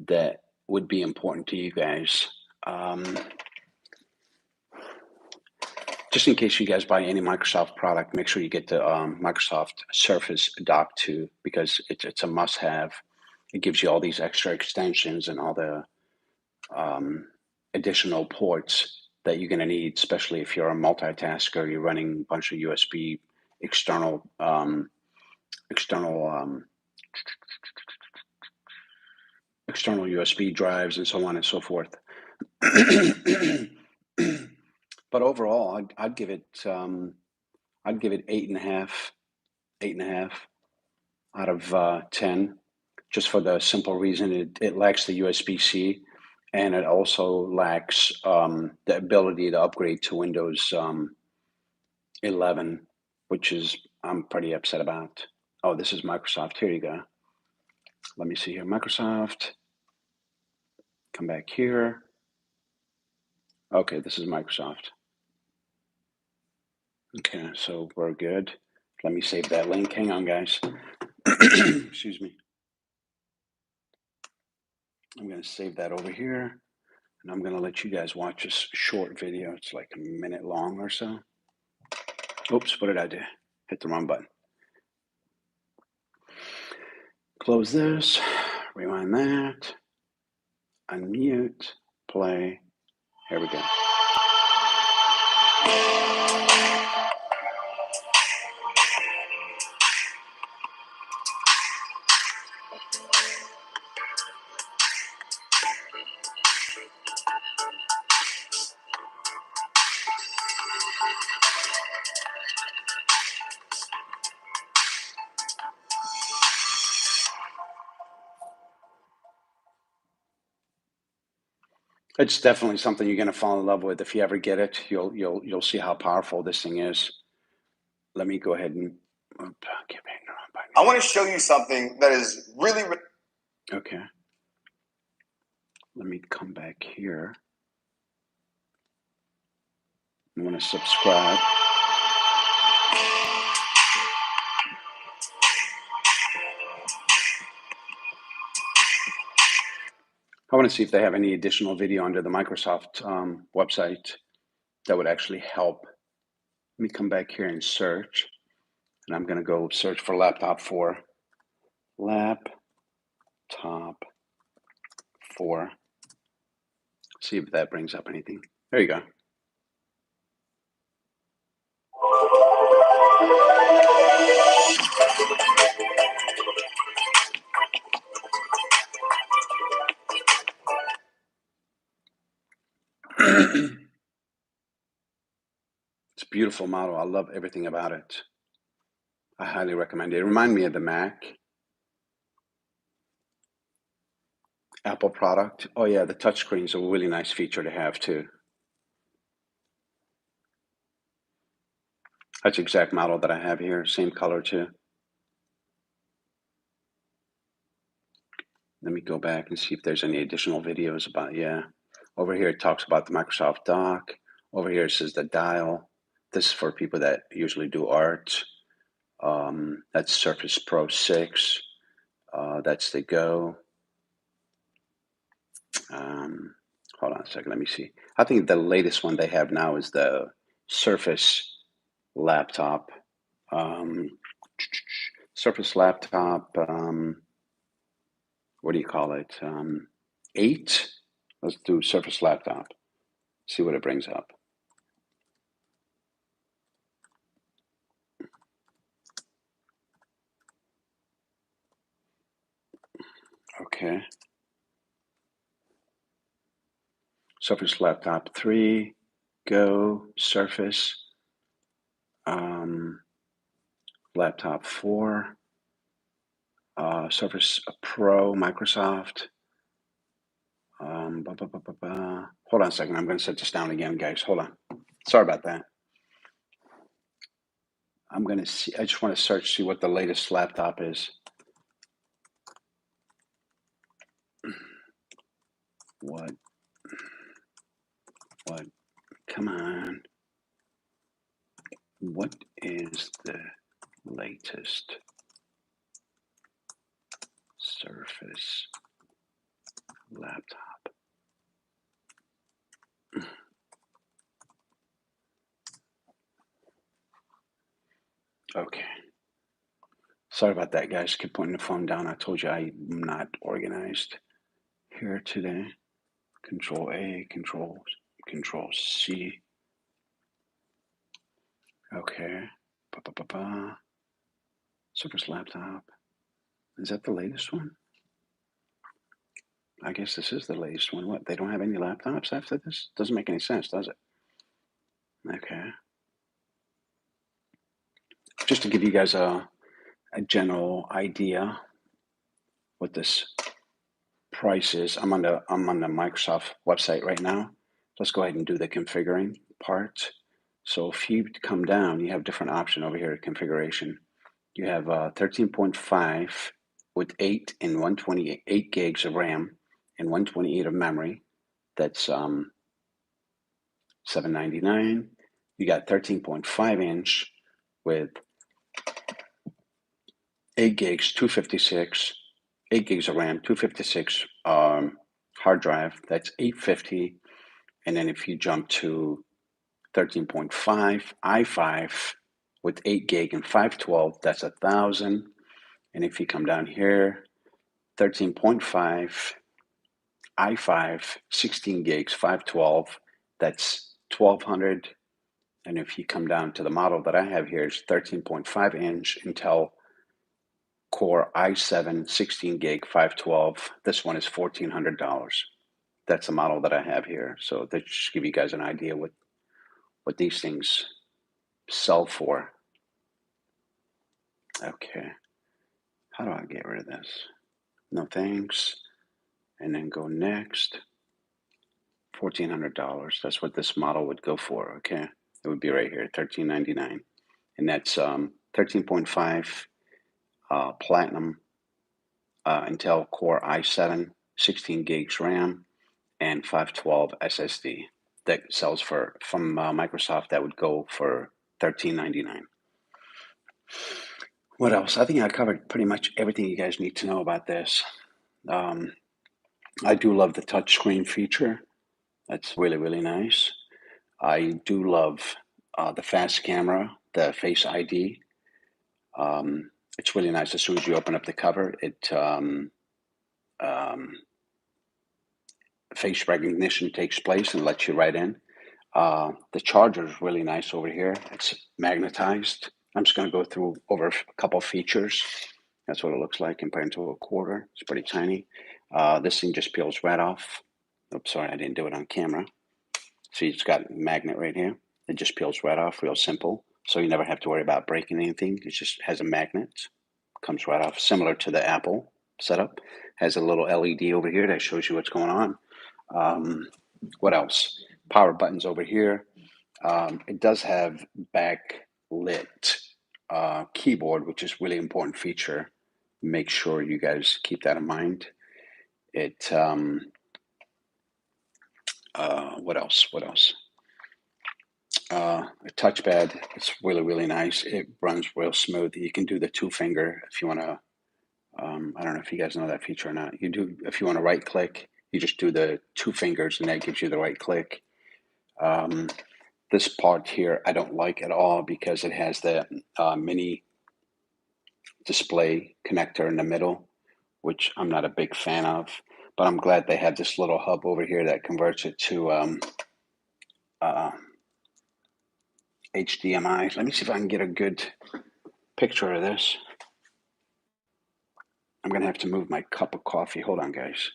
that would be important to you guys. Just in case you guys buy any Microsoft product, make sure you get the Microsoft Surface dock too, because it's a must-have. It gives you all these extra extensions and all the additional ports that you're going to need, especially if you're a multitasker, you're running a bunch of USB external USB drives and so on and so forth. But overall, I'd give it 8.5 out of 10, just for the simple reason it lacks the USB-C, and it also lacks the ability to upgrade to Windows 11, which is I'm pretty upset about. Oh, this is Microsoft. Here you go. Let me see here. Microsoft. Come back here. Okay, this is Microsoft. Okay, so we're good. Let me save that link. Hang on, guys. Excuse me. I'm going to save that over here, and I'm going to let you guys watch this short video. It's like a minute long or so. Oops, what did I do? Hit the wrong button. Close this, rewind that, unmute, play. Here we go. It's definitely something you're going to fall in love with. If you ever get it, you'll see how powerful this thing is. let me go ahead and, I want to show you something that is really, okay. Let me come back here. I want to subscribe. I want to see if they have any additional video under the Microsoft website that would actually help. Let me come back here and search. And I'm going to go search for laptop 4. Laptop 4. See if that brings up anything. There you go. It's a beautiful model. I love everything about it. I highly recommend it. It reminds me of the Mac. Apple product. Oh yeah, the touchscreen is a really nice feature to have too. That's the exact model that I have here. Same color too. Let me go back and see if there's any additional videos about, yeah. Over here it talks about the Microsoft dock. Over here it says the dial. This is for people that usually do art. That's Surface Pro 6. That's the Go. Hold on a second, let me see. I think the latest one they have now is the Surface laptop. Surface laptop, what do you call it? 8? Let's do Surface laptop. See what it brings up. Okay. Surface laptop 3, Go, Surface, laptop 4, Surface Pro, Microsoft. Hold on a second. I'm going to set this down again, guys. Hold on. Sorry about that. I'm going to see. I just want to search, see what the latest laptop is. What? Come on. What is the latest Surface laptop? Okay. Sorry about that, guys. Keep putting the phone down. I told you I'm not organized here today. Control A, Control C. Okay. Surface laptop. Is that the latest one? I guess this is the latest one. What? They don't have any laptops after this? Doesn't make any sense, does it? Okay. Just to give you guys a general idea what this price is. I'm on the Microsoft website right now. Let's go ahead and do the configuring part. So if you come down, you have different option over here, configuration. You have 13.5 with 8 and 128 gigs of RAM and 128 of memory. That's $799. You got 13.5 inch with 8 gigs, 256, 8 gigs of RAM, 256 hard drive. That's $850. And then if you jump to 13.5 i5 with 8 gig and 512, that's $1,000. And if you come down here, 13.5 i5, 16 gigs, 512, that's $1,200. And if you come down to the model that I have here, it's 13.5 inch Intel Core i7, 16 gig, 512. This one is $1,400. That's the model that I have here. So that just give you guys an idea what these things sell for. Okay. How do I get rid of this? No thanks. And then go next. $1,400. That's what this model would go for. Okay. It would be right here, $1,399. and that's 13.5 Platinum Intel Core i7, 16 gigs RAM, and 512 SSD. That sells from Microsoft. That would go for $13.99. What else? I think I covered pretty much everything you guys need to know about this. I do love the touchscreen feature. That's really, really nice. I do love the fast camera, the Face ID. It's really nice. As soon as you open up the cover, it face recognition takes place and lets you right in. The charger is really nice over here. It's magnetized. I'm just going to go through over a couple features. That's what it looks like compared to a quarter. It's pretty tiny. This thing just peels right off. Oops, sorry, I didn't do it on camera. See, it's got a magnet right here. It just peels right off, real simple. So you never have to worry about breaking anything. It just has a magnet. Comes right off, similar to the Apple setup. Has a little LED over here that shows you what's going on. What else? Power buttons over here. It does have backlit keyboard, which is really important feature. Make sure you guys keep that in mind. It what else? A touchpad. It's really, really nice. It runs real smooth. You can do the 2-finger if you want to. I don't know if you guys know that feature or not. You do if you want to right click. You just do the 2 fingers, and that gives you the right click. This part here I don't like at all because it has the mini display connector in the middle, which I'm not a big fan of. But I'm glad they have this little hub over here that converts it to HDMI. Let me see if I can get a good picture of this. I'm going to have to move my cup of coffee. Hold on, guys.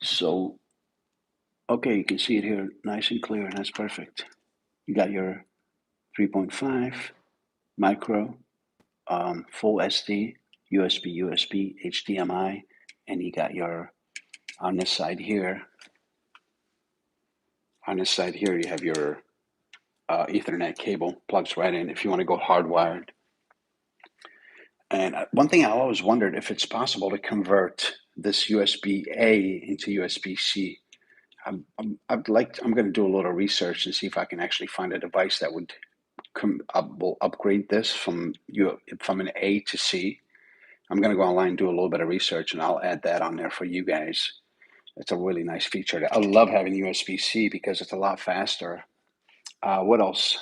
So, okay, you can see it here nice and clear. That's perfect. You got your 3.5 micro, full SD, USB, HDMI, and you got your, on this side here, you have your Ethernet cable, plugs right in if you want to go hardwired. And one thing I always wondered if it's possible to convert this USB-A into USB-C. I'm going to do a little research and see if I can actually find a device that would will upgrade this from an A to C. I'm going to go online and do a little bit of research, and I'll add that on there for you guys. It's a really nice feature. I love having USB-C because it's a lot faster. What else?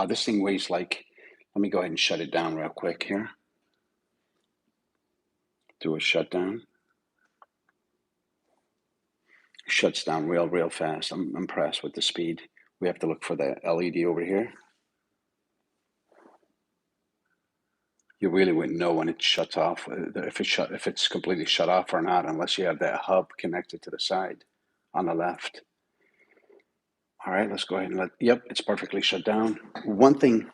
This thing weighs like, let me go ahead and shut it down real quick here. Do a shutdown. Shuts down real fast. I'm impressed with the speed. We have to look for the LED over here. You really wouldn't know when it shuts off, if it's completely shut off or not, unless you have that hub connected to the side on the left. All right, let's go ahead and yep, it's perfectly shut down. One thing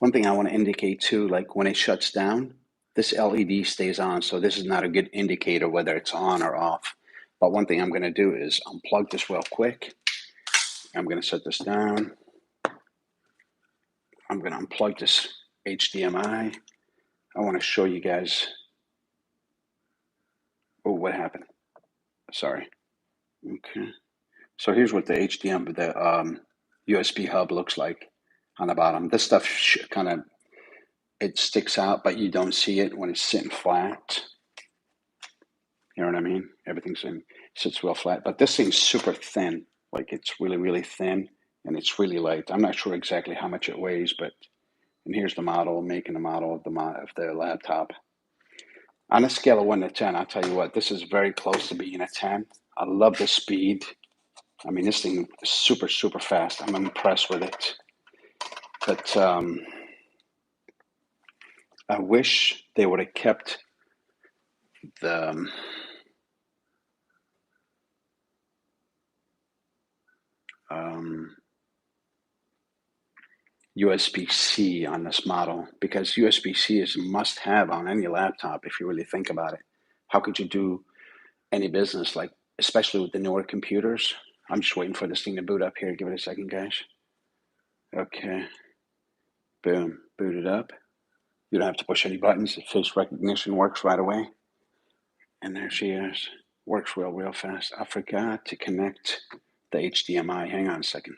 I want to indicate too, like when it shuts down, this LED stays on, so this is not a good indicator whether it's on or off. But one thing I'm going to do is unplug this real quick. I'm going to set this down. I'm going to unplug this HDMI. I want to show you guys. Oh, what happened? Sorry. Okay. So here's what the HDMI, the USB hub looks like on the bottom. This stuff kind of, it sticks out, but you don't see it when it's sitting flat. You know what I mean? Everything's sits real flat, but this thing's super thin. Like it's really thin, and it's really light. I'm not sure exactly how much it weighs, but and here's the model, making the model of the laptop. On a scale of 1 to 10, I'll tell you what, this is very close to being a 10. I love the speed. I mean, this thing is super fast. I'm impressed with it. But I wish they would have kept the USB-C on this model, because USB-C is a must-have on any laptop if you really think about it. How could you do any business, like especially with the newer computers? I'm just waiting for this thing to boot up here. Give it a second, guys. Okay. Boom. Booted up. You don't have to push any buttons. The face recognition works right away. And there she is. Works real fast. I forgot to connect the HDMI. Hang on a second.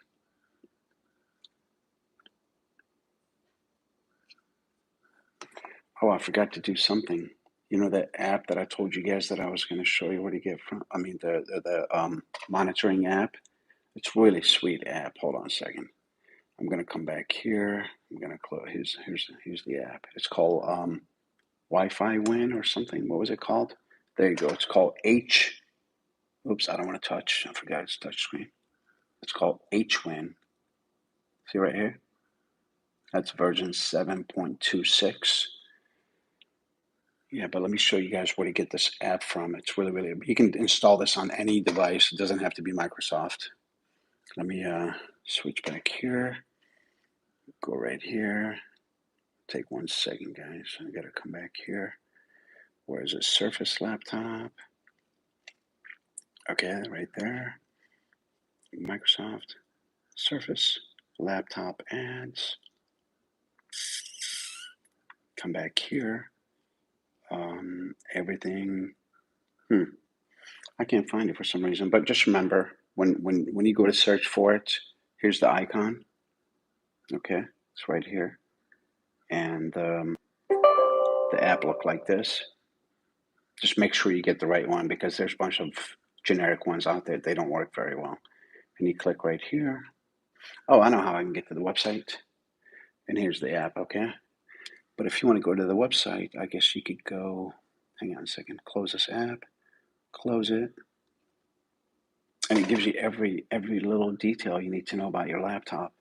Oh, I forgot to do something. You know that app that I told you guys that I was going to show you where to get from? I mean, the monitoring app. It's really sweet app. Hold on a second. I'm going to come back here. I'm going to close. Here's the app. It's called Wi-Fi Win or something. What was it called? There you go. It's called H. Oops, I don't want to touch. I forgot it's touch screen. It's called HWin. See right here? That's version 7.26. Yeah, but let me show you guys where to get this app from. It's really, you can install this on any device. It doesn't have to be Microsoft. Let me switch back here. Go right here. Take 1 second, guys. I gotta come back here. Where is it? Surface laptop. Okay, right there. Microsoft Surface laptop ads. Come back here. Everything. I can't find it for some reason, but just remember when you go to search for it, here's the icon. Okay, it's right here, and the app looked like this. Just make sure you get the right one because there's a bunch of generic ones out there. They don't work very well. And you click right here. Oh, I know how I can get to the website. And here's the app, okay? But if you want to go to the website, I guess you could go, hang on a second, close this app, close it. And it gives you every little detail you need to know about your laptop,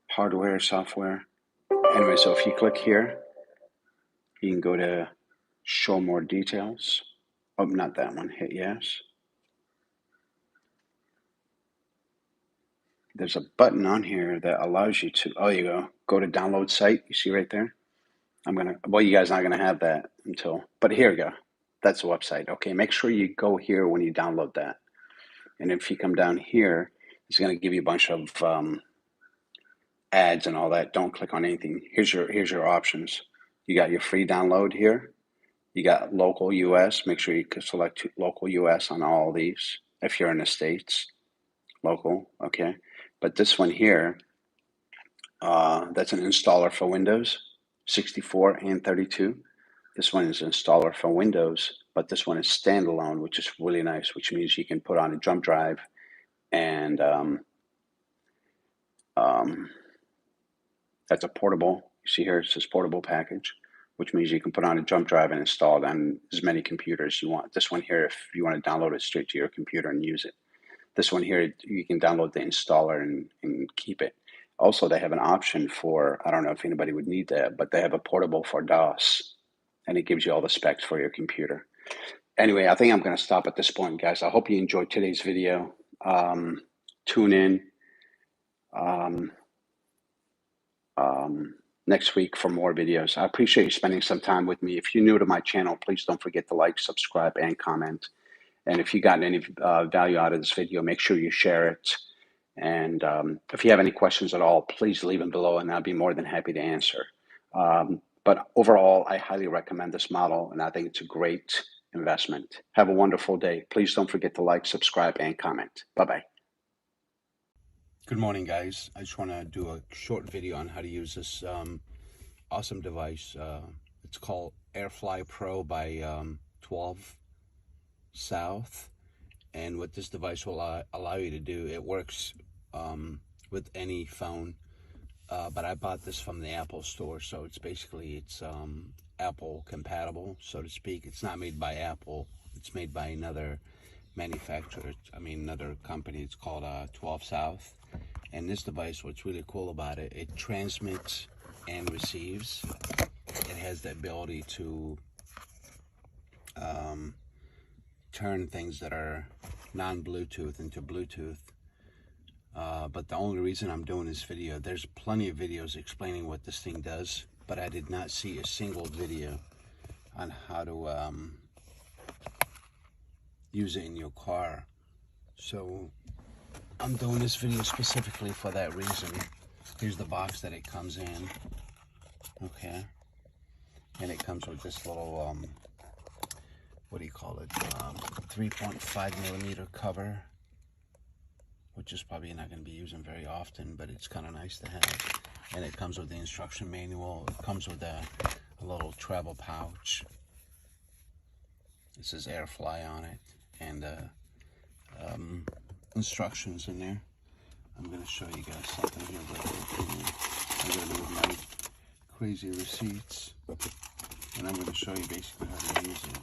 hardware, software. Anyway, so if you click here, you can go to show more details. Oh, not that one, hit yes. There's a button on here that allows you to, oh, you go to download site. You see right there? Well, you guys aren't going to have that until, but here we go. That's the website. Okay, make sure you go here when you download that. And if you come down here, it's going to give you a bunch of ads and all that. Don't click on anything. Here's your options. You got your free download here. You got local US. Make sure you can select local US on all these. If you're in the States, local, okay. But this one here, that's an installer for Windows 64 and 32. This one is an installer for Windows, but this one is standalone, which is really nice, which means you can put on a jump drive and that's a portable. You see here it says portable package, which means you can put on a jump drive and install it on as many computers as you want. This one here, if you want to download it straight to your computer and use it. This one here, you can download the installer and keep it. Also, they have an option for, I don't know if anybody would need that, but they have a portable for DOS, and it gives you all the specs for your computer. Anyway, I think I'm going to stop at this point, guys. I hope you enjoyed today's video. Tune in next week for more videos. I appreciate you spending some time with me. If you're new to my channel, please don't forget to like, subscribe, and comment. And if you got any value out of this video, make sure you share it. And if you have any questions at all, please leave them below and I'll be more than happy to answer. But overall, I highly recommend this model and I think it's a great investment. Have a wonderful day. Please don't forget to like, subscribe, and comment. Bye-bye. Good morning, guys. I just want to do a short video on how to use this awesome device. It's called AirFly Pro by 12 South. And what this device will allow you to do, it works with any phone, but I bought this from the Apple store, so it's Apple compatible, so to speak. It's not made by Apple. It's made by another manufacturer, another company. It's called 12 South. And this device, what's really cool about it, it transmits and receives. It has the ability to turn things that are non-Bluetooth into Bluetooth. But the only reason I'm doing this video, there's plenty of videos explaining what this thing does, but I did not see a single video on how to use it in your car. So I'm doing this video specifically for that reason. Here's the box that it comes in. Okay. And it comes with this little, what do you call it? 3.5mm cover, which is probably not going to be using very often, but it's kind of nice to have. And it comes with the instruction manual. It comes with a little travel pouch. It says Airfly on it, and instructions in there. I'm going to show you guys something here real quick. I'm going to move my crazy receipts, and I'm going to show you basically how to use it.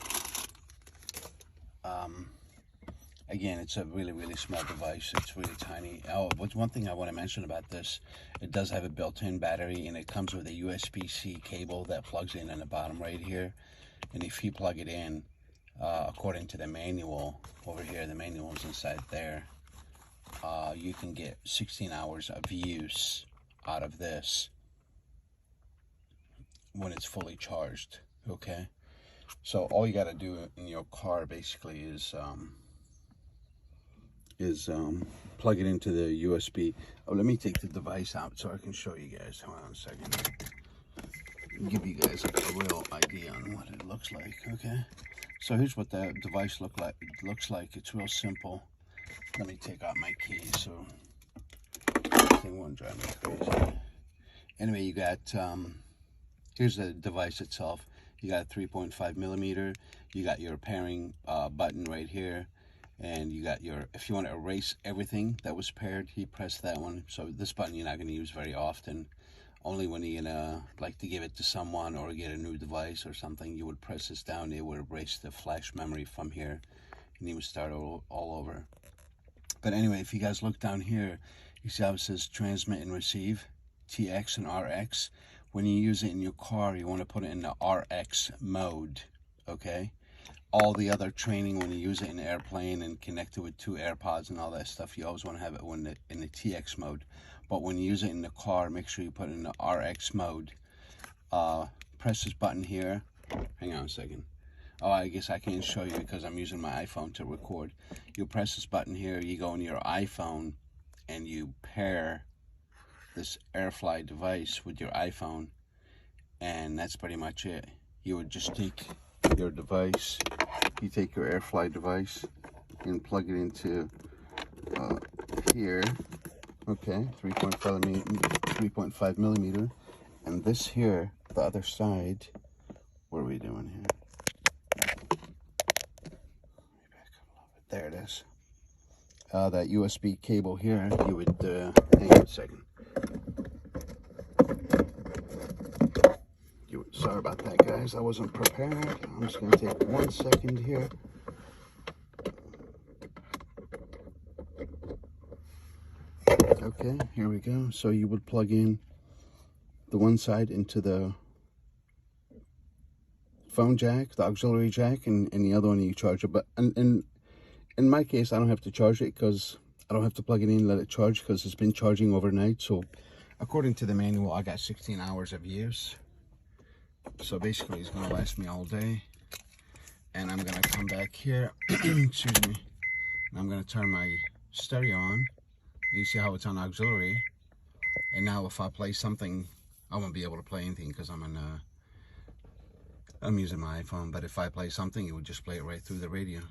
Again, it's a really, really small device. It's really tiny. Oh, what's one thing I want to mention about this, it does have a built-in battery, and it comes with a USB-C cable that plugs in the bottom right here. And if you plug it in, according to the manual over here, the manual is inside there, you can get 16 hours of use out of this when it's fully charged. Okay, so all you got to do in your car basically is plug it into the USB. Oh, let me take the device out so I can show you guys. Hold on a second. Give you guys a real idea on what it looks like. Okay, so here's what the device looks like. It's real simple. Let me take out my keys so this thing won't drive me crazy. Anyway, you got here's the device itself. You got 3.5mm. You got your pairing button right here, and you got your, if you want to erase everything that was paired, you press that one. So this button you're not going to use very often. Only when you're gonna like to give it to someone or get a new device or something, you would press this down. It would erase the flash memory from here, and you would start all over. But anyway, if you guys look down here, you see how it says transmit and receive, TX and RX. When you use it in your car, you want to put it in the RX mode, okay? All the other training, when you use it in an airplane and connect it with 2 AirPods and all that stuff, you always want to have it in the TX mode. But when you use it in the car, make sure you put it in the RX mode. Press this button here. Hang on a second. Oh, I guess I can't show you because I'm using my iPhone to record. You press this button here, you go in your iPhone, and you pair this Airfly device with your iPhone, and that's pretty much it. You would just take your device, you take your Airfly device and plug it into here. Okay, 3.5mm, and this here, the other side, what are we doing here? There it is. That USB cable here, you would, hang on a second. Sorry about that, guys. I wasn't prepared. I'm just going to take 1 second here. Okay, here we go. So you would plug in the one side into the phone jack, the auxiliary jack, and the other one you charge it. But in my case, I don't have to charge it because I don't have to plug it in and let it charge because it's been charging overnight. So according to the manual, I got 16 hours of use. So basically, it's going to last me all day. And I'm going to come back here, excuse me, and I'm going to turn my stereo on. And you see how it's on auxiliary. And now if I play something, I won't be able to play anything because I'm using my iPhone. But if I play something, it would just play it right through the radio.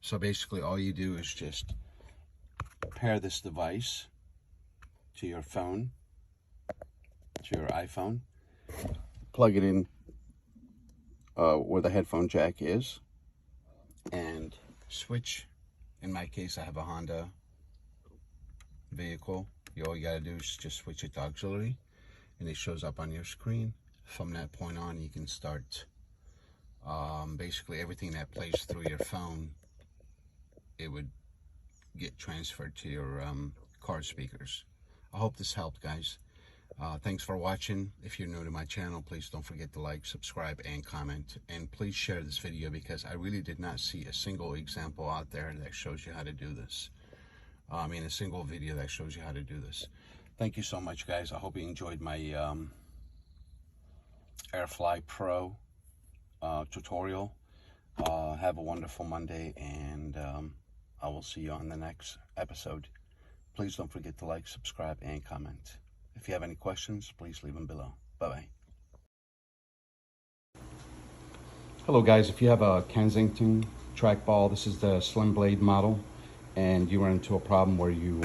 So basically, all you do is just pair this device to your phone, to your iPhone, plug it in where the headphone jack is, and switch. In my case, I have a Honda vehicle. All you gotta do is just switch it to auxiliary, and it shows up on your screen. From that point on, you can start basically everything that plays through your phone, it would get transferred to your car speakers. I hope this helped, guys. Thanks for watching. If you're new to my channel, please don't forget to like, subscribe, and comment. And please share this video because I really did not see a single example out there that shows you how to do this. I mean, a single video that shows you how to do this. Thank you so much, guys. I hope you enjoyed my Airfly Pro tutorial. Have a wonderful Monday, and I will see you on the next episode. Please don't forget to like, subscribe, and comment. If you have any questions, please leave them below. Bye-bye. Hello guys, if you have a Kensington trackball, this is the slim blade model, and you run into a problem where you,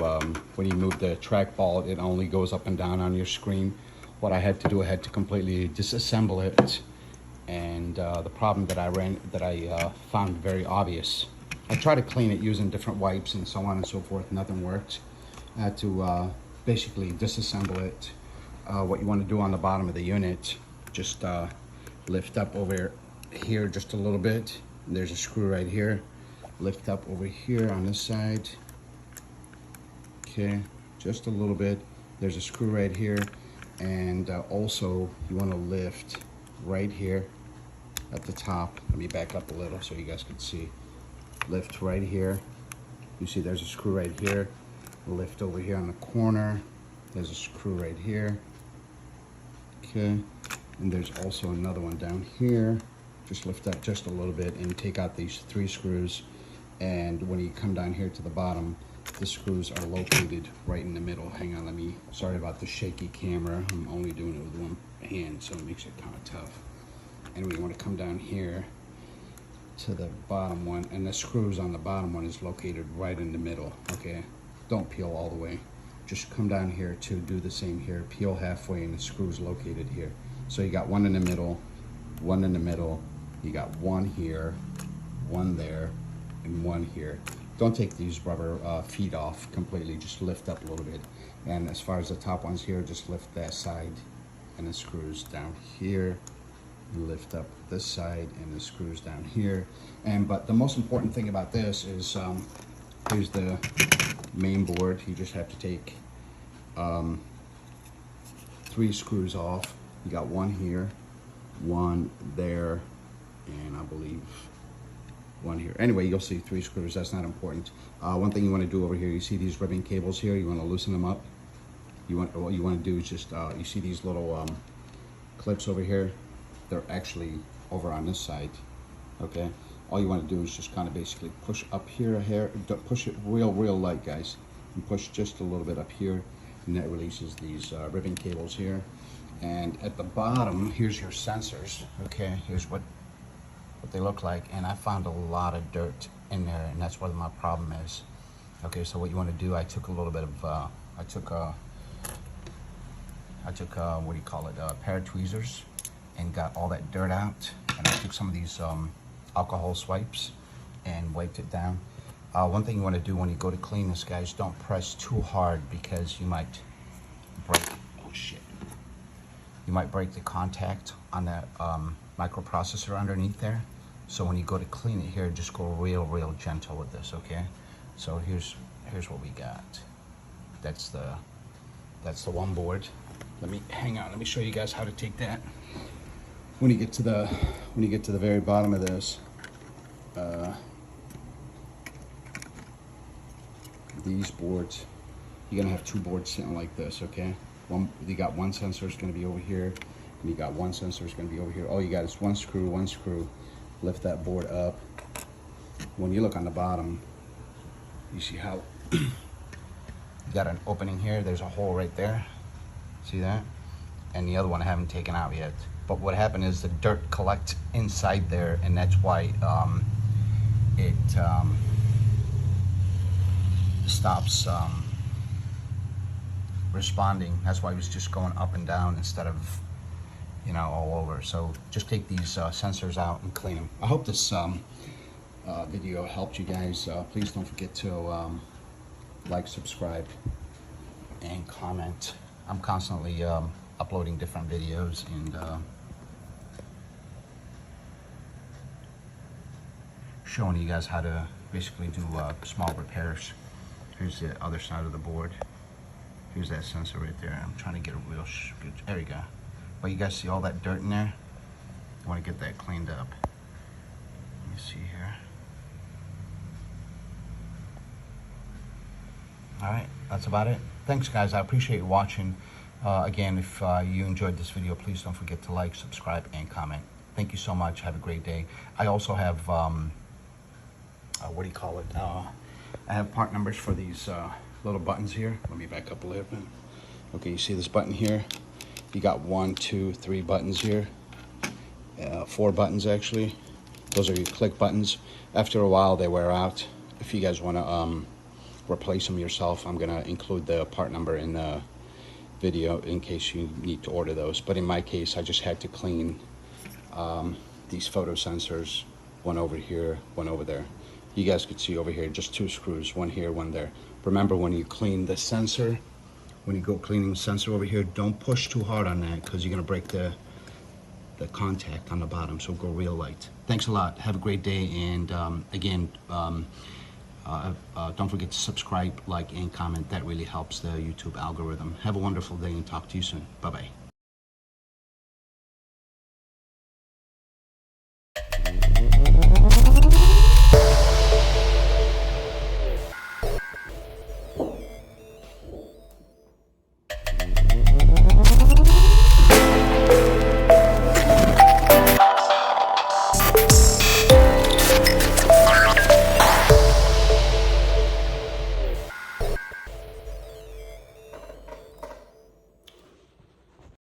when you move the trackball, it only goes up and down on your screen. What I had to do, I had to completely disassemble it, and the problem that I found very obvious. I tried to clean it using different wipes and so on and so forth. Nothing worked. I had to basically disassemble it. What you want to do on the bottom of the unit, just lift up over here just a little bit. There's a screw right here. Lift up over here on this side. Okay, just a little bit. There's a screw right here. And also you want to lift right here at the top. Let me back up a little so you guys can see. Lift right here. You see there's a screw right here. Lift over here on the corner. There's a screw right here. Okay, and there's also another one down here. Just lift up just a little bit and take out these 3 screws. And when you come down here to the bottom, the screws are located right in the middle. Hang on, sorry about the shaky camera. I'm only doing it with one hand, so it makes it kind of tough. Anyway, you want to come down here to the bottom one, and the screws on the bottom one is located right in the middle, okay? Don't peel all the way. Just come down here to do the same here. Peel halfway, and the screw's located here. So you got one in the middle, one in the middle. You got one here, one there, and one here. Don't take these rubber feet off completely. Just lift up a little bit. And as far as the top ones here, just lift that side, and the screws down here. Lift up this side, and the screws down here. But the most important thing about this is here's the main board. You just have to take 3 screws off. You got one here, one there, and I believe one here. Anyway, you'll see 3 screws. That's not important. One thing you want to do over here, you see these ribbon cables here. You want to loosen them up. What you want to do is just you see these little clips over here. They're actually over on this side. Okay. All you want to do is just kind of basically push up here, push it real light, guys, and push just a little bit up here, and that releases these ribbon cables here. And at the bottom, here's your sensors. Okay, here's what they look like, and I found a lot of dirt in there, and that's what my problem is. Okay, so what you want to do, I took a little bit of I took what do you call it, a pair of tweezers, and got all that dirt out, and I took some of these alcohol swipes and wiped it down. One thing you want to do when you go to clean this, guys, don't press too hard, because you might break, oh shit, you might break the contact on that microprocessor underneath there. So when you go to clean it here, just go real gentle with this, okay? So here's what we got. That's the one board. Let me show you guys how to take that. When you get to the very bottom of this, these boards, you're gonna have 2 boards sitting like this, okay? You got one sensor is gonna be over here, and you got one sensor is gonna be over here. All you got is one screw. Lift that board up. When you look on the bottom, you see how you got an opening here. There's a hole right there. See that? And the other one I haven't taken out yet. But what happened is the dirt collects inside there, and that's why it stops responding. That's why it was just going up and down instead of, you know, all over. So just take these sensors out and clean them. I hope this video helped you guys. Please don't forget to like, subscribe, and comment. I'm constantly uploading different videos and showing you guys how to basically do small repairs. Here's the other side of the board. Here's that sensor right there. I'm trying to get a real good, there you go. But you guys see all that dirt in there? You want to get that cleaned up. Let me see here. All right, that's about it. Thanks, guys. I appreciate you watching. Again, if you enjoyed this video, please don't forget to like, subscribe, and comment. Thank you so much. Have a great day. I also have, what do you call it? I have part numbers for these little buttons here. Let me back up a little bit. Okay, you see this button here? You got 1, 2, 3 buttons here. 4 buttons actually. Those are your click buttons. After a while they wear out. If you guys want to replace them yourself, I'm gonna include the part number in the video in case you need to order those. But in my case, I just had to clean these photo sensors, one over here, one over there. You guys could see over here just 2 screws, one here, one there. Remember, when you clean the sensor, when you go cleaning the sensor over here, don't push too hard on that because you're gonna break the contact on the bottom, so go real light. Thanks a lot. Have a great day, and again, don't forget to subscribe, like, and comment. That really helps the YouTube algorithm. Have a wonderful day, and talk to you soon. Bye-bye.